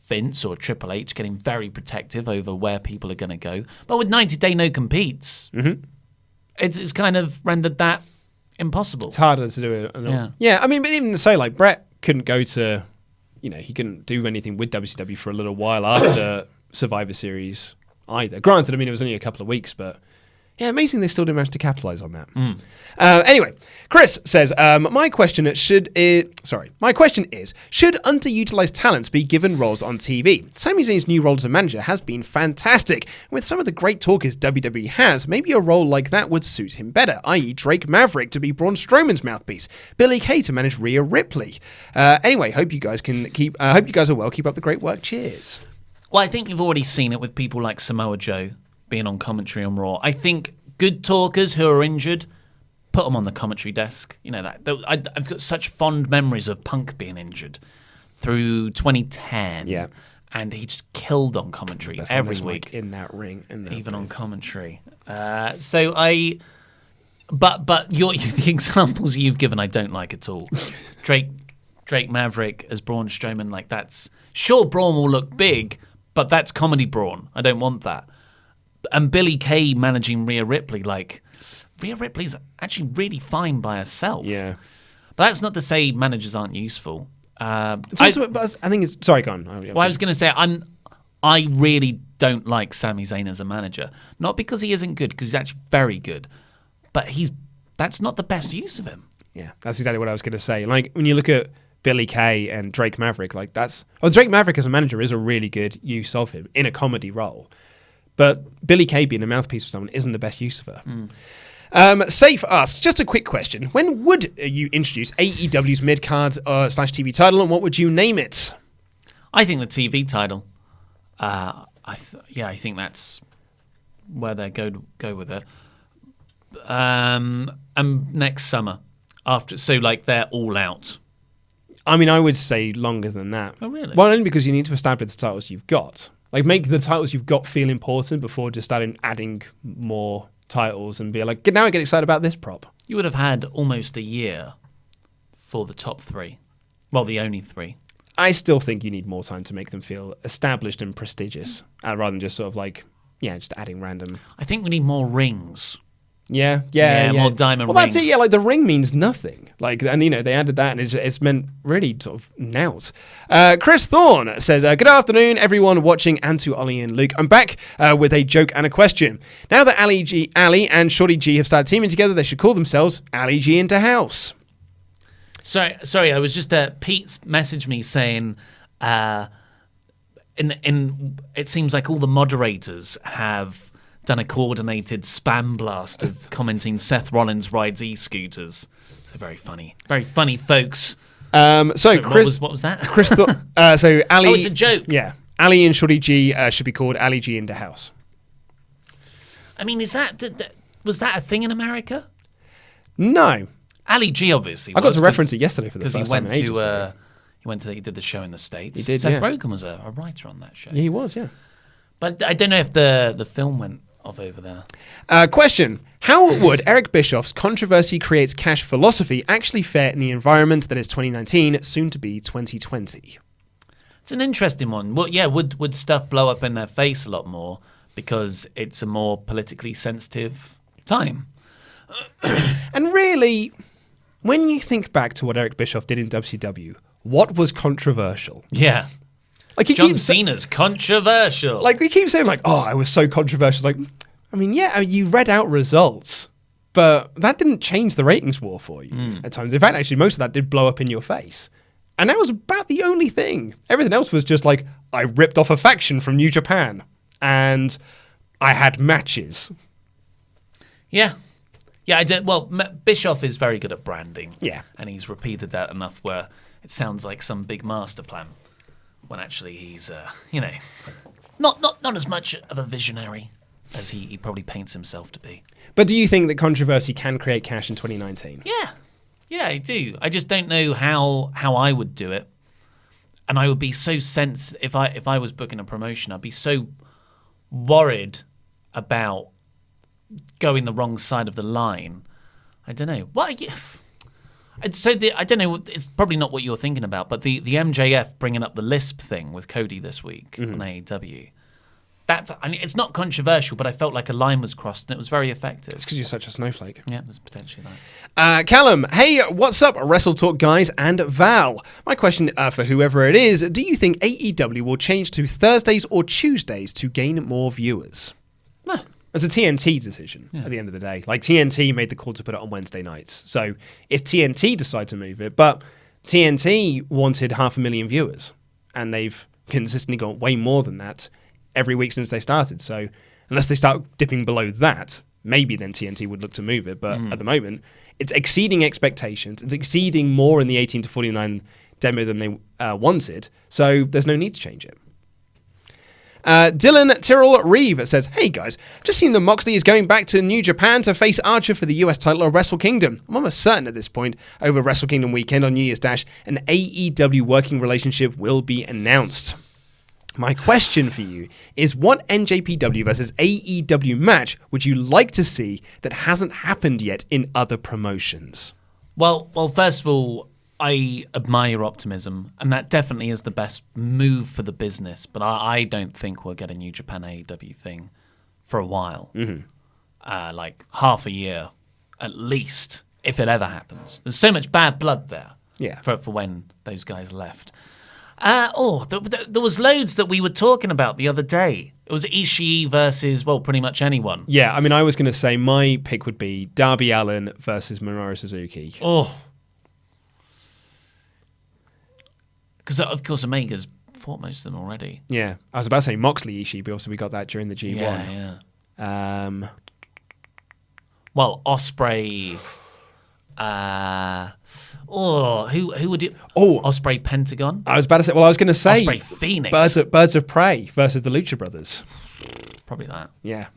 Vince or Triple H getting very protective over where people are going to go. But with 90-day no-competes, it's kind of rendered that impossible. It's harder to do it. Yeah, I mean, but even to say, like, Brett couldn't go to, he couldn't do anything with WCW for a little while after Survivor Series either. Granted, I mean, it was only a couple of weeks, but Yeah, amazing they still didn't manage to capitalize on that. Anyway, Chris says, my question is, should underutilized talent be given roles on TV? Sami Zayn's new role as a manager has been fantastic. With some of the great talkers WWE has, maybe a role like that would suit him better, i.e. Drake Maverick to be Braun Strowman's mouthpiece, Billy Kay to manage Rhea Ripley. Anyway, hope you guys are well. Keep up the great work. Cheers. Well, I think you've already seen it with people like Samoa Joe being on commentary on Raw. I think good talkers who are injured, put them on the commentary desk. You know that I've got such fond memories of Punk being injured through 2010. Yeah, and he just killed on commentary every week in that ring, even on commentary. But the examples you've given, I don't like at all. Drake Maverick as Braun Strowman, like that's sure Braun will look big, but that's comedy Braun. I don't want that. And Billy Kay managing Rhea Ripley, like Rhea Ripley's actually really fine by herself. Yeah, but that's not to say managers aren't useful. I think it's sorry, go on. I was going to say I really don't like Sami Zayn as a manager, not because he isn't good, because he's actually very good, but that's not the best use of him. Yeah, that's exactly what I was going to say. Like when you look at Billy Kay and Drake Maverick, like Drake Maverick as a manager is a really good use of him in a comedy role. But Billy Kay being a mouthpiece for someone isn't the best use of her. Safe asks, just a quick question. When would you introduce AEW's mid-card / TV title, and what would you name it? I think the TV title. I think that's where they go with it. And next summer, they're all out. I mean, I would say longer than that. Oh, really? Well, only because you need to establish the titles you've got. Like, make the titles you've got feel important before just starting adding more titles and be like, now I get excited about this prop. You would have had almost a year for the top three. Well, the only three. I still think you need more time to make them feel established and prestigious, rather than just sort of like, just adding random. I think we need more rings. Yeah. More diamond rings. Well, that's it. Yeah, like the ring means nothing. Like, and they added that, and it's meant really sort of nout. Chris Thorne says, "Good afternoon, everyone watching, and to Ollie and Luke. I'm back with a joke and a question. Now that Ali and Shorty G have started teaming together, they should call themselves Ali G into House." Sorry. I was just Pete's messaged me saying, it seems like all the moderators have done a coordinated spam blast of commenting Seth Rollins rides e-scooters. So very funny folks. Chris, what was that? Chris so Ali. Oh, it's a joke. Yeah, Ali and Shorty G should be called Ali G into House. I mean, was that a thing in America? No. Ali G obviously. I got to reference it yesterday for the first time in ages. He did the show in the States. He did. Seth Rogen was a writer on that show. Yeah, he was. Yeah. But I don't know if the film went off over there. Question: how would Eric Bischoff's controversy creates cash philosophy actually fare in the environment that is 2019, soon to be 2020? It's an interesting one. Well, yeah, would stuff blow up in their face a lot more because it's a more politically sensitive time? And really, when you think back to what Eric Bischoff did in WCW, what was controversial? Yeah. Like John Cena's controversial. Like we keep saying, like, "Oh, I was so controversial." Like, I mean, you read out results, but that didn't change the ratings war for you at times. In fact, actually, most of that did blow up in your face, and that was about the only thing. Everything else was just like, I ripped off a faction from New Japan, and I had matches. Yeah, I did. Well, Bischoff is very good at branding. Yeah, and he's repeated that enough where it sounds like some big master plan. When actually he's, not as much of a visionary as he probably paints himself to be. But do you think that controversy can create cash in 2019? Yeah, I do. I just don't know how I would do it, and I would be so if I was booking a promotion, I'd be so worried about going the wrong side of the line. I don't know. What? So I don't know. It's probably not what you're thinking about, but the MJF bringing up the lisp thing with Cody this week on AEW. It's not controversial, but I felt like a line was crossed, and it was very effective. It's because you're such a snowflake. Yeah, there's potentially that. Callum, hey, what's up, WrestleTalk guys and Val? My question for whoever it is: do you think AEW will change to Thursdays or Tuesdays to gain more viewers? No, It's a TNT decision at the end of the day. Like, TNT made the call to put it on Wednesday nights. So if TNT decide to move it, but TNT wanted 500,000 viewers, and they've consistently got way more than that every week since they started. So unless they start dipping below that, maybe then TNT would look to move it. But at the moment, it's exceeding expectations. It's exceeding more in the 18 to 49 demo than they wanted. So there's no need to change it. Dylan Tyrrell Reeve says, hey guys, just seen that Moxley is going back to New Japan to face Archer for the US title of Wrestle Kingdom. I'm almost certain at this point, over Wrestle Kingdom weekend on New Year's Dash, an AEW working relationship will be announced. My question for you is, what NJPW versus AEW match would you like to see that hasn't happened yet in other promotions? Well, first of all, I admire your optimism, and that definitely is the best move for the business. But I don't think we'll get a New Japan AEW thing for a while, like half a year at least, if it ever happens. There's so much bad blood there, for when those guys left. There was loads that we were talking about the other day. It was Ishii versus, well, pretty much anyone. Yeah, I mean, I was going to say my pick would be Darby Allin versus Minoru Suzuki. Oh. Because, of course, Omega's fought most of them already. Yeah, I was about to say Moxley Ishii, but also we got that during the G1. Yeah. Well, Ospreay. Who would you? Oh, Ospreay Pentagon. I was about to say. Well, I was going to say Ospreay Phoenix. Birds of Prey versus the Lucha Brothers. Probably that. Yeah.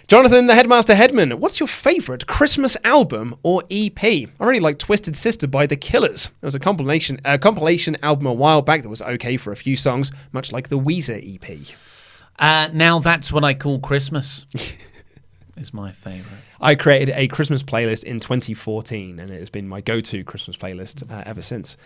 Jonathan, the Headmaster Headman, what's your favourite Christmas album or EP? I really like Twisted Sister by The Killers. There was a compilation album a while back that was okay for a few songs, much like the Weezer EP. Now That's What I Call Christmas is my favourite. I created a Christmas playlist in 2014, and it has been my go-to Christmas playlist ever since.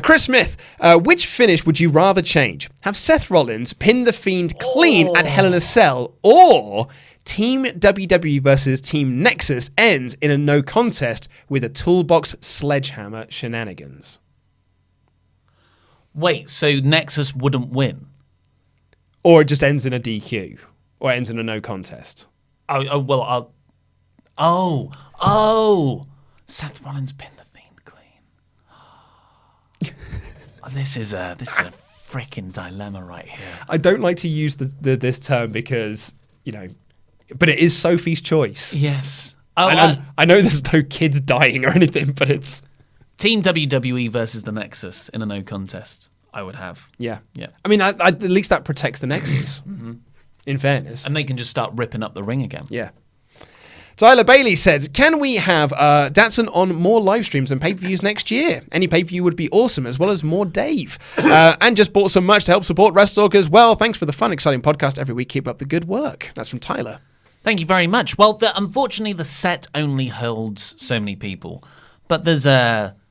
Chris Smith, which finish would you rather change? Have Seth Rollins pin The Fiend clean at Hell in a Cell, or Team WWE versus Team Nexus ends in a no contest with a toolbox sledgehammer shenanigans? Wait, so Nexus wouldn't win? Or it just ends in a DQ? Or ends in a no contest? Seth Rollins pinned The Fiend clean. This is a freaking dilemma right here. I don't like to use this term because, but it is Sophie's choice. Yes. I know there's no kids dying or anything, but it's Team WWE versus the Nexus in a no contest. I would have. Yeah. Yeah. I mean, at least that protects the Nexus. In fairness, and they can just start ripping up the ring again. Yeah. Tyler Bailey says, can we have Datsun on more live streams and pay-per-views next year? Any pay-per-view would be awesome, as well as more Dave. And just bought some merch to help support WrestleTalk as well. Thanks for the fun, exciting podcast every week. Keep up the good work. That's from Tyler. Thank you very much. Well, unfortunately, the set only holds so many people. But there's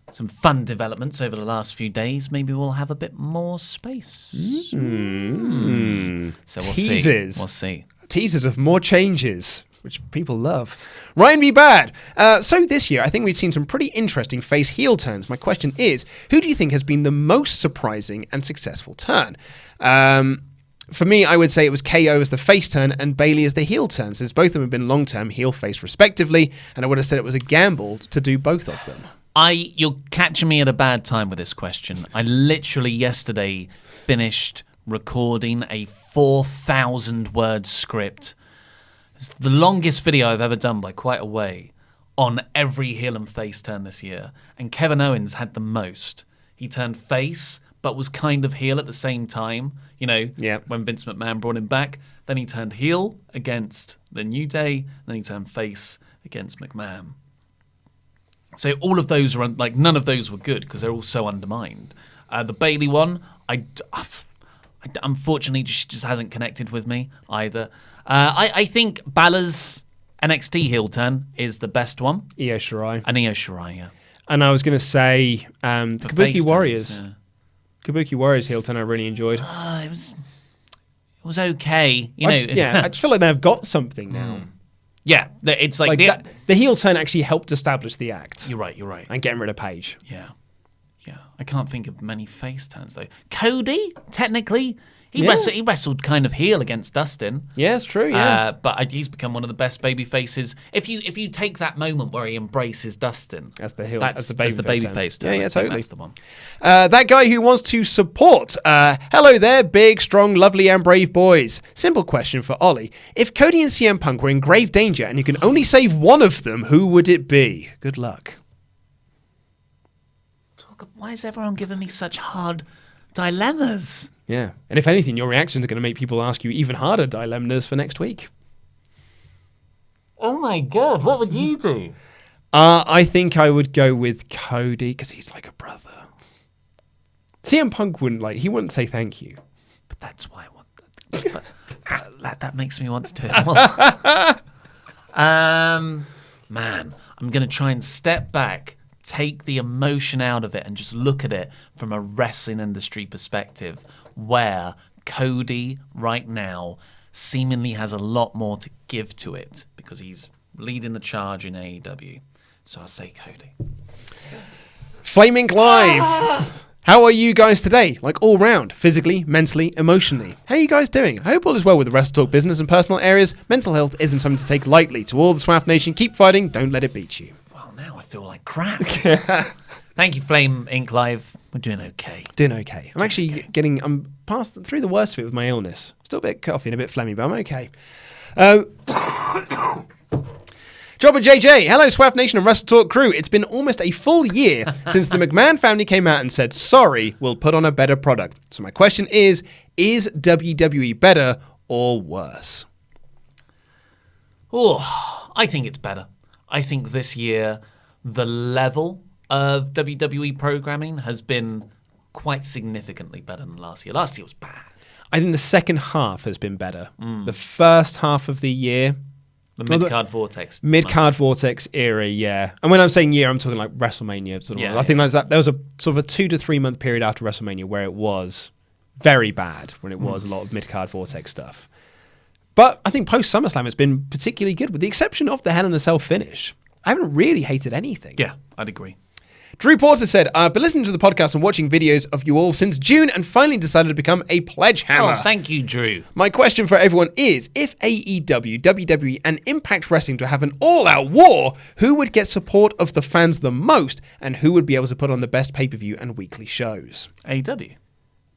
some fun developments over the last few days. Maybe we'll have a bit more space. So we'll Teasers. see. We'll see. Teasers of more changes, which people love. Ryan B. Bad. So this year, I think we've seen some pretty interesting face heel turns. My question is, who do you think has been the most surprising and successful turn? For me, I would say it was KO as the face turn and Bailey as the heel turn, since both of them have been long-term heel face respectively, and I would have said it was a gamble to do both of them. You're catching me at a bad time with this question. I literally yesterday finished recording a 4,000-word script. It's the longest video I've ever done by quite a way on every heel and face turn this year. And Kevin Owens had the most. He turned face, but was kind of heel at the same time. When Vince McMahon brought him back. Then he turned heel against the New Day. Then he turned face against McMahon. So all of those were, none of those were good because they're all so undermined. The Bailey one, I unfortunately just hasn't connected with me either. I think Balor's NXT heel turn is the best one. Io Shirai. And Io Shirai, yeah. And I was going to say the Kabuki Warriors. Turns, yeah. Kabuki Warriors heel turn I really enjoyed. It was okay. I just feel like they've got something now. Yeah, it's like the heel turn actually helped establish the act. You're right. And getting rid of Paige. Yeah. Yeah, I can't think of many face turns though. Cody, technically, he Yeah. wrestled kind of heel against Dustin. Yeah, it's true. Yeah, But he's become one of the best baby faces. If you take that moment where he embraces Dustin as the heel, that's as the baby face turn. turn. Yeah, I think totally. that's the one. That guy who wants to support. Hello there, big, strong, lovely, and brave boys. Simple question for Ollie: if Cody and CM Punk were in grave danger and you can only save one of them, who would it be? Good luck. Why is everyone giving me such hard dilemmas? Yeah, and if anything, your reactions are going to make people ask you even harder dilemmas for next week. Oh my god, what would you do? I think I would go with Cody because he's like a brother. CM Punk wouldn't say thank you. But that's why I want that. But that makes me want to do it. Man, I'm going to try and step back, take the emotion out of it, and just look at it from a wrestling industry perspective, where Cody right now seemingly has a lot more to give to it because he's leading the charge in AEW. So I'll say Cody. Flaming Live. How are you guys today? Like all round, physically, mentally, emotionally. How are you guys doing? I hope all is well with the WrestleTalk business and personal areas. Mental health isn't something to take lightly. To all the SWAF Nation, keep fighting. Don't let it beat you. Well, now I feel like crap. Thank you, Flame Inc. Live. We're doing okay. Doing okay. I'm past through the worst of it with my illness. Still a bit coffee and a bit phlegmy, but I'm okay. Jobber JJ, hello SWAF Nation and WrestleTalk crew. It's been almost a full year since the McMahon family came out and said, sorry, we'll put on a better product. So my question is WWE better or worse? Oh, I think it's better. I think this year the level of WWE programming has been quite significantly better than last year. Last year was bad. I think the second half has been better. The first half of the year... The mid-card vortex. Mid-card vortex era, yeah. And when I'm saying year, I'm talking like WrestleMania. I think there was a sort of a 2 to 3 month period after WrestleMania where it was very bad, when it was a lot of mid-card vortex stuff. But I think post SummerSlam it's been particularly good, with the exception of the Hell in a Cell finish. I haven't really hated anything. Yeah, I'd agree. Drew Porter said, I've been listening to the podcast and watching videos of you all since June and finally decided to become a pledge hammer. Oh, thank you, Drew. My question for everyone is, if AEW, WWE and Impact Wrestling to have an all-out war, who would get support of the fans the most and who would be able to put on the best pay-per-view and weekly shows? AEW.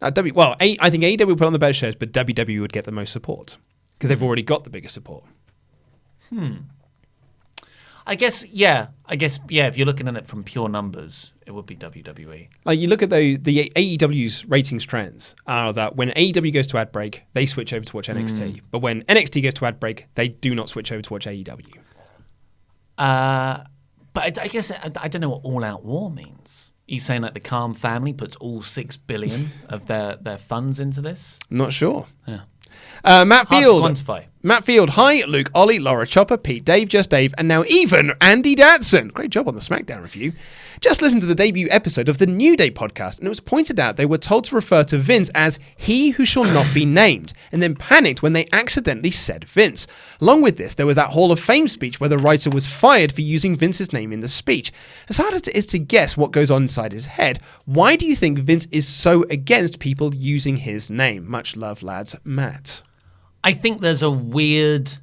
I think AEW would put on the best shows, but WWE would get the most support because they've already got the biggest support. I guess, if you're looking at it from pure numbers, it would be WWE. Like you look at the AEW's ratings trends are that when AEW goes to ad break, they switch over to watch NXT. But when NXT goes to ad break, they do not switch over to watch AEW. But I guess I don't know what all-out war means. Are you saying that the Khan family puts all $6 billion of their funds into this? I'm not sure. Yeah. Matt Field. Hard to quantify. Matt Field, hi, Luke, Ollie, Laura, Chopper, Pete, Dave, Just Dave, and now even Andy Datson. Great job on the SmackDown review. Just listened to the debut episode of the New Day podcast, and it was pointed out they were told to refer to Vince as he who shall not be named, and then panicked when they accidentally said Vince. Along with this, there was that Hall of Fame speech where the writer was fired for using Vince's name in the speech. As hard as it is to guess what goes on inside his head, why do you think Vince is so against people using his name? Much love, lads. Matt. I think there's a weird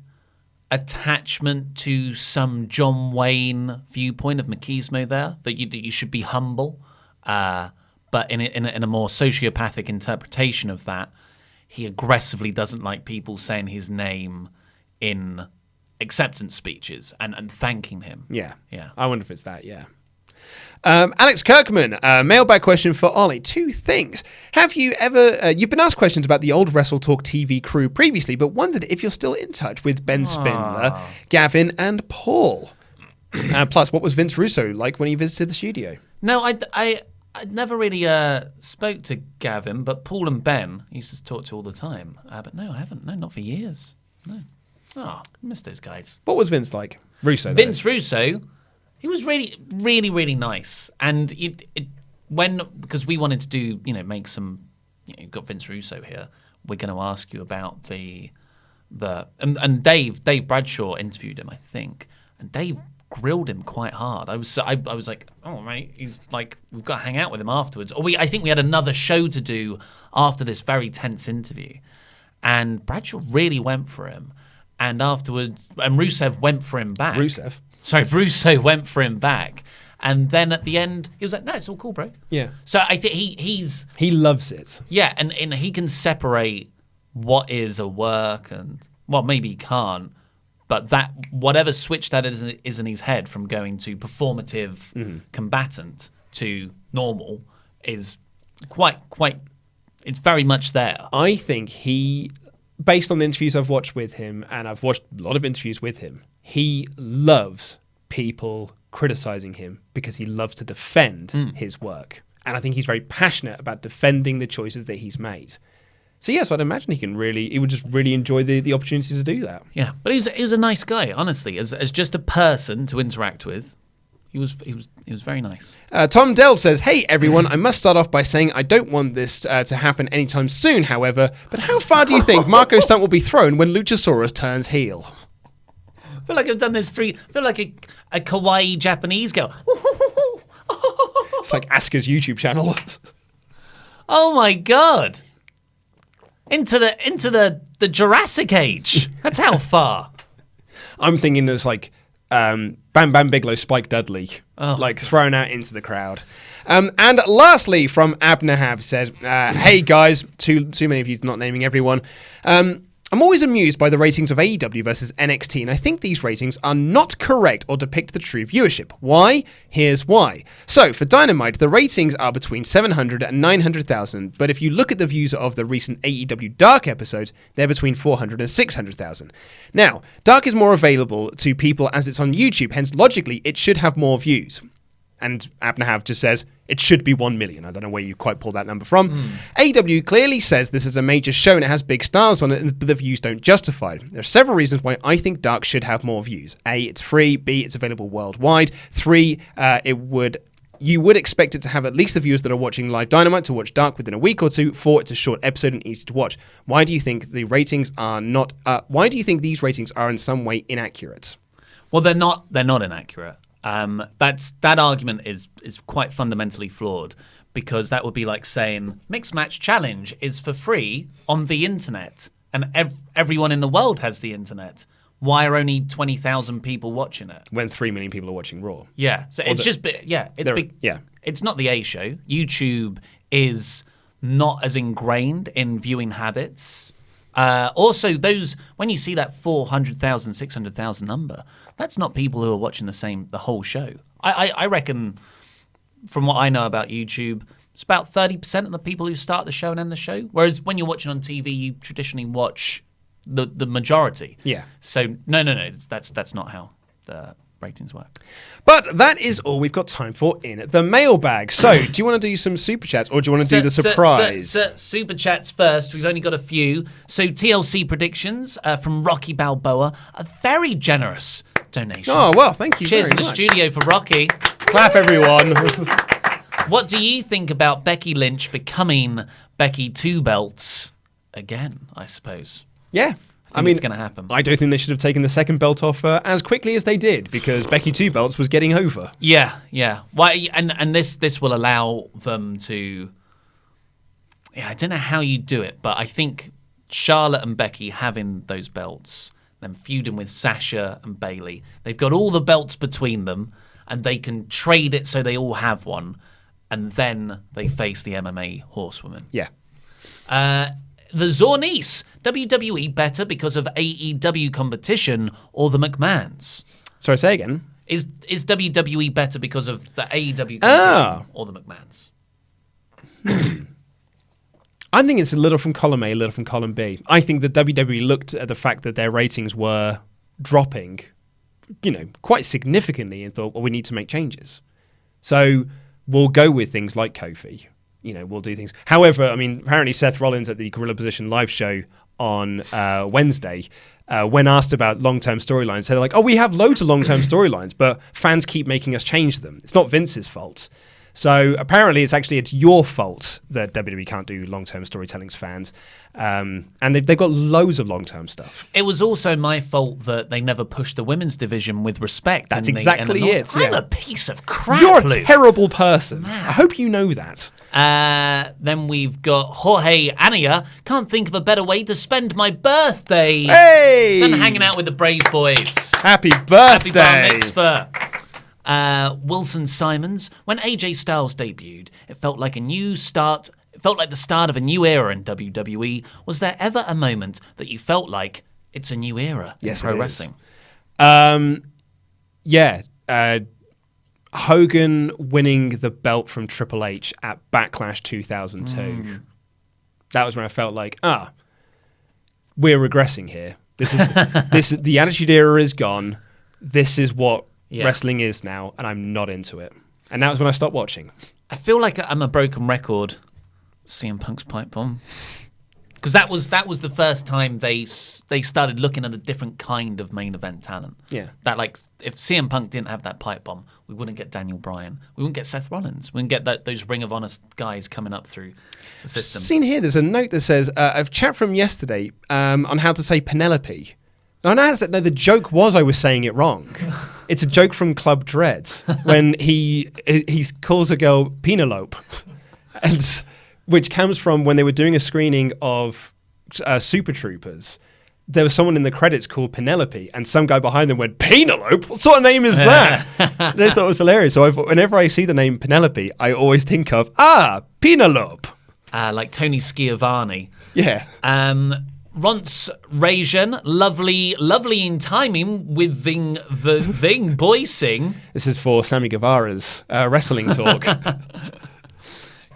attachment to some John Wayne viewpoint of machismo there, that you should be humble. But in a more sociopathic interpretation of that, he aggressively doesn't like people saying his name in acceptance speeches and thanking him. Yeah. Yeah. I wonder if it's that, yeah. Alex Kirkman, mailbag question for Ollie. 2 things. Have you ever... you've been asked questions about the old WrestleTalk TV crew previously, but wondered if you're still in touch with Ben Spindler, Gavin, and Paul. Plus, what was Vince Russo like when he visited the studio? No, I never really spoke to Gavin, but Paul and Ben I used to talk to all the time. But no, I haven't. No, not for years. No. Oh, I miss those guys. What was Vince like? Russo. Vince Russo... He was really, really, really nice, and because we wanted to do, make some. You've got Vince Russo here. We're going to ask you about and Dave Bradshaw interviewed him, I think, and Dave grilled him quite hard. I was like, oh mate, he's like, we've got to hang out with him afterwards. Or I think we had another show to do after this very tense interview, and Bradshaw really went for him. And afterwards, and Rusev went for him back. Russo went for him back. And then at the end, he was like, no, it's all cool, bro. Yeah. So I think he loves it. Yeah, and he can separate what is a work and, well, maybe he can't, but that whatever switch that is in his head from going to performative combatant to normal is quite, it's very much there. I think based on the interviews I've watched with him, and I've watched a lot of interviews with him, he loves people criticizing him because he loves to defend his work. And I think he's very passionate about defending the choices that he's made. So yes, I'd imagine he would just really enjoy the opportunity to do that. Yeah, but he was a nice guy, honestly. As just a person to interact with, he was very nice. Tom Dell says, "Hey everyone, I must start off by saying I don't want this to happen anytime soon. However, but how far do you think Marco Stunt will be thrown when Luchasaurus turns heel?" I feel like I've done this I feel like a kawaii Japanese girl. It's like Asuka's YouTube channel. Oh my god! Into the Jurassic Age. That's how far. I'm thinking it's like Bam Bam Bigelow, Spike Dudley, like thrown out into the crowd. And lastly, from Abnahab says, "Hey guys, too many of you not naming everyone. I'm always amused by the ratings of AEW versus NXT, and I think these ratings are not correct or depict the true viewership. Why? Here's why. So, for Dynamite, the ratings are between 700 and 900,000, but if you look at the views of the recent AEW Dark episodes, they're between 400 and 600,000. Now, Dark is more available to people as it's on YouTube, hence logically it should have more views." And Abnahav just says, it should be 1 million. I don't know where you quite pulled that number from. AEW clearly says this is a major show and it has big stars on it, but the views don't justify it. There are several reasons why I think Dark should have more views. A, it's free. B, it's available worldwide. 3, you would expect it to have at least the viewers that are watching live Dynamite to watch Dark within a week or two. 4, it's a short episode and easy to watch. Why do you think the ratings are not? Why do you think these ratings are in some way inaccurate? Well, they're not inaccurate. That argument is quite fundamentally flawed, because that would be like saying Mixed Match Challenge is for free on the internet and everyone in the world has the internet. Why are only 20,000 people watching it? When 3 million people are watching Raw. Yeah, so it's not the A show. YouTube is not as ingrained in viewing habits. Also, when you see that 400,000, 600,000 number, that's not people who are watching the whole show. I reckon, from what I know about YouTube, it's about 30% of the people who start the show and end the show. Whereas when you're watching on TV, you traditionally watch the majority. Yeah. So no, that's not how the ratings work. But that is all we've got time for in the mailbag. So, do you want to do some super chats, or do you want to do the surprise? Super chats first. We've only got a few. So, TLC predictions from Rocky Balboa. A very generous donation. Oh, well, thank you. Cheers very in the much. studio for Rocky. Clap, everyone. What do you think about Becky Lynch becoming Becky Two Belts again, I suppose? Yeah. I mean, it's going to happen. I don't think they should have taken the second belt off as quickly as they did, because Becky Two Belts was getting over. Yeah. Well, and this will allow them to. Yeah, I don't know how you do it, but I think Charlotte and Becky having those belts, then feuding with Sasha and Bayley, they've got all the belts between them, and they can trade it so they all have one, and then they face the MMA horsewomen. Yeah. The Zornice, WWE better because of AEW competition or the McMahons? Sorry, say again. Is WWE better because of the AEW competition or the McMahons? I think it's a little from column A, a little from column B. I think the WWE looked at the fact that their ratings were dropping, quite significantly, and thought, well, we need to make changes. So we'll go with things like Kofi. We'll do things. However, I mean, apparently Seth Rollins at the Gorilla Position live show on Wednesday, when asked about long-term storylines, said like, "Oh, we have loads of long-term storylines, but fans keep making us change them. It's not Vince's fault." So apparently it's your fault that WWE can't do long-term storytelling's fans. And they've got loads of long-term stuff. It was also my fault that they never pushed the women's division with respect. That's exactly it. I'm a piece of crap. You're a Luke. terrible person. Man. I hope you know that. Then we've got Jorge Anaya. Can't think of a better way to spend my birthday than hanging out with the Brave Boys. Happy birthday. Happy bar mitzvah. Wilson Simons. When AJ Styles debuted, it felt like a new start. It felt like the start of a new era in WWE. Was there ever a moment that you felt like it's a new era in pro wrestling? Yeah. Hogan winning the belt from Triple H at Backlash 2002. That was when I felt like, we're regressing here. This is the Attitude Era is gone. This is what wrestling is now, and I'm not into it. And that was when I stopped watching. I feel like I'm a broken record. CM Punk's pipe bomb, because that was the first time they started looking at a different kind of main event talent. Yeah, that like if CM Punk didn't have that pipe bomb, we wouldn't get Daniel Bryan, we wouldn't get Seth Rollins, we wouldn't get those Ring of Honor guys coming up through the system. Seen here, there's a note that says a chat from yesterday on how to say Penelope. I know how to say. No, the joke was I was saying it wrong. It's a joke from Club Dreads when he calls a girl Penelope, and which comes from when they were doing a screening of Super Troopers. There was someone in the credits called Penelope, and some guy behind them went, Penelope? What sort of name is that? I just thought it was hilarious. So whenever I see the name Penelope, I always think of, Penelope. Like Tony Schiavone. Yeah. Ronce Rajan, lovely in timing with the thing, boy sing. This is for Sammy Guevara's wrestling talk.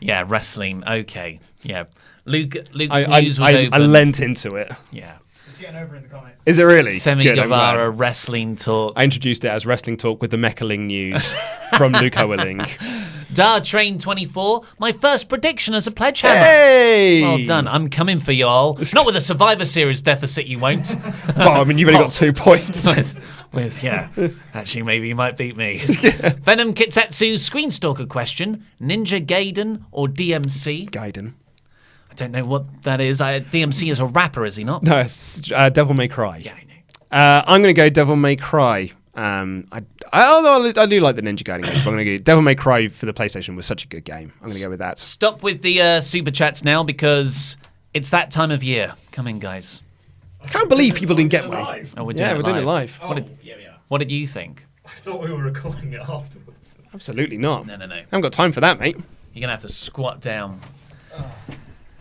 Yeah, wrestling. Okay. Yeah. Luke's news was open. I lent into it. Yeah. It's getting over in the comments. Is it really? Sammy Guevara wrestling talk. I introduced it as wrestling talk with the Mechaling news from Luke Owerling. Dar Train 24. My first prediction as a pledge hammer. Hey! Well done. I'm coming for y'all. Not with a Survivor Series deficit, you won't. Well, I mean, you've only got 2 points. Actually, maybe you might beat me. Venom Kitsetsu Screenstalker question: Ninja Gaiden or DMC? Gaiden. I don't know what that is. DMC is a rapper, is he not? No, it's Devil May Cry. Yeah, I know. I'm going to go Devil May Cry. Although I do like the Ninja Gaiden games, but I'm going to go Devil May Cry for the PlayStation was such a good game. I'm going to go with that. Stop with the super chats now because it's that time of year. Come in, guys. Can't believe people didn't get money. Oh, we're doing it live. What did you think? I thought we were recording it afterwards. Absolutely not. No. I haven't got time for that, mate. You're going to have to squat down.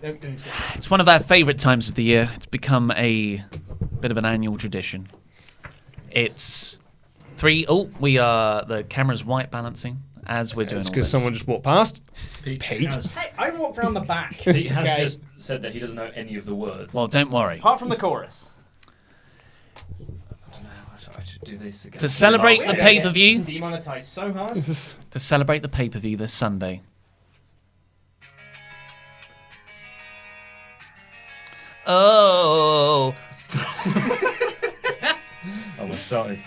It's one of our favourite times of the year. It's become a bit of an annual tradition. It's 3. Oh, the camera's white balancing as we're doing all this. Because someone just walked past. Pete. Hey, I walked around the back. Pete has just said that he doesn't know any of the words. Well, don't worry. Apart from the chorus. I don't know. I should do this again. To celebrate the pay-per-view. Demonetized so hard. To celebrate the pay-per-view this Sunday. Oh. We're starting.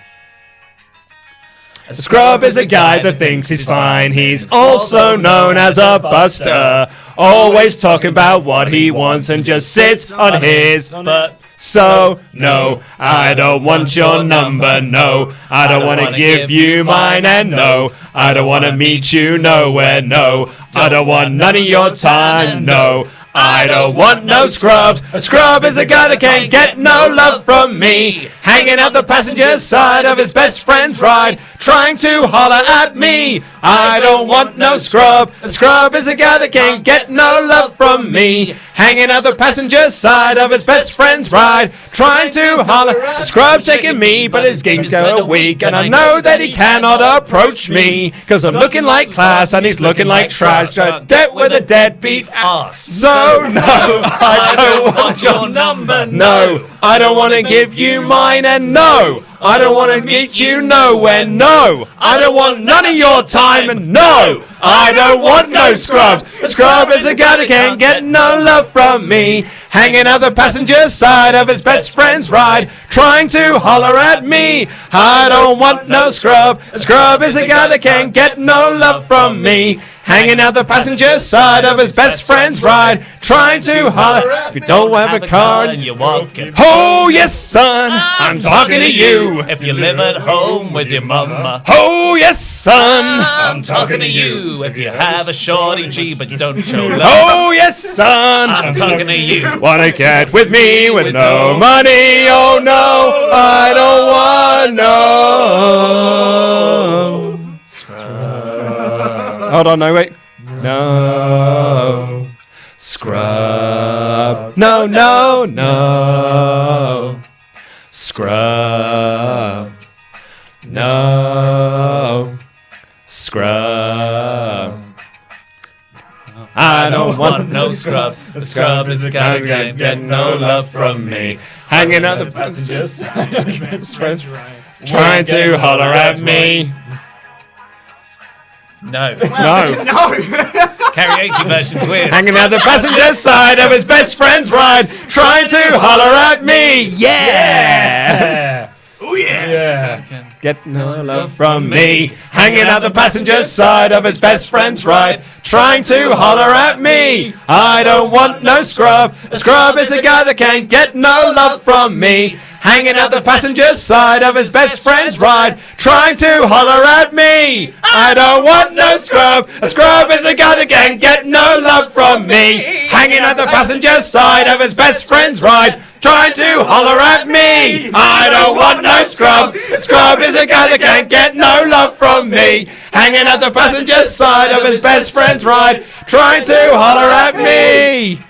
A scrub is a guy that thinks he's fine. He's also known as a buster. Always talking about what he wants and just sits on his butt. So, no, I don't want your number, no. I don't want to give you mine, and no, I don't want to meet you nowhere, no. I don't want none of your time, no. I don't want no scrubs. A scrub is a guy that can't get no love from me. Hanging out the passenger side of his best friend's ride, trying to holler at me. I don't want no scrub. A scrub is a guy that can't get no love from me. Hanging out the passenger side of his best friend's ride, trying to holler. The scrub's checking me, but his game's going weak, and I know that he cannot approach me, cause I'm looking like class and he's looking like trash. I get with a deadbeat ass. So no, I don't want your number. No, I don't want to give you mine, and no, I don't want to get you nowhere. No, I don't want none of your time, and no, I don't want no scrubs. A scrub is a guy that can't get no love from me. Hanging out the passenger side of his best friend's ride, trying to holler at me. I don't want no scrub. A scrub is a guy that can't get no love from me. hanging out the passenger side of his best friend's ride, trying to holler. If you don't have a car and you're walking. Oh, yes, son, I'm talking to you. If you live at home with your mama. Oh, yes, son, I'm talking to you. If you have a shorty G but you don't show love. oh, yes, son, I'm talking to you. wanna get with me with no money? Oh, no, I don't want no. Hold on, no, wait. No. Scrub. No, no, no. Scrub. No. Scrub. I don't want no scrub. The scrub is a guy who can't get no love from me. hanging out the passengers. Trying to holler at me. No. No. Karaoke version's weird. Hanging out the passenger side of his best friend's ride, trying to holler at me. Yeah. Oh yeah. Get no love from me. Hanging out the passenger side of his best friend's ride, trying to holler at me. I don't want no scrub. A scrub is a guy that can't get no love from me. Hanging out the passenger side of his best friend's ride, trying to holler at me. I don't want no scrub. A scrub is a guy that can't get no love from me. Hanging out the passenger side of his best friend's ride, trying to holler at me. I don't want no scrub. A scrub is a guy that can't get no love from me. Hanging at the passenger side of his best friend's ride, trying to holler at me.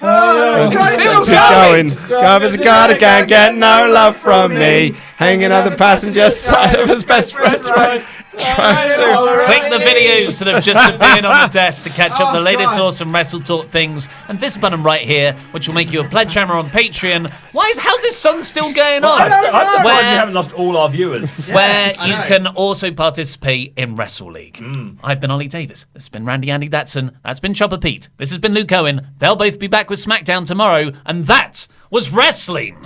It's just going. Scrub is a guy that can't get no love from me. Hanging at the passenger side of his best friend's ride, trying to. Click the videos that have just appeared on the desk to catch up the latest awesome WrestleTalk things, and this button right here, which will make you a pledge hammer on Patreon. How's this song still going on? I'm surprised we Where, haven't lost all our viewers. where you can also participate in Wrestle League. I've been Ollie Davis. This has been Randy Andy Datson. That's been Chopper Pete. This has been Luke Owen. They'll both be back with SmackDown tomorrow, and that was wrestling.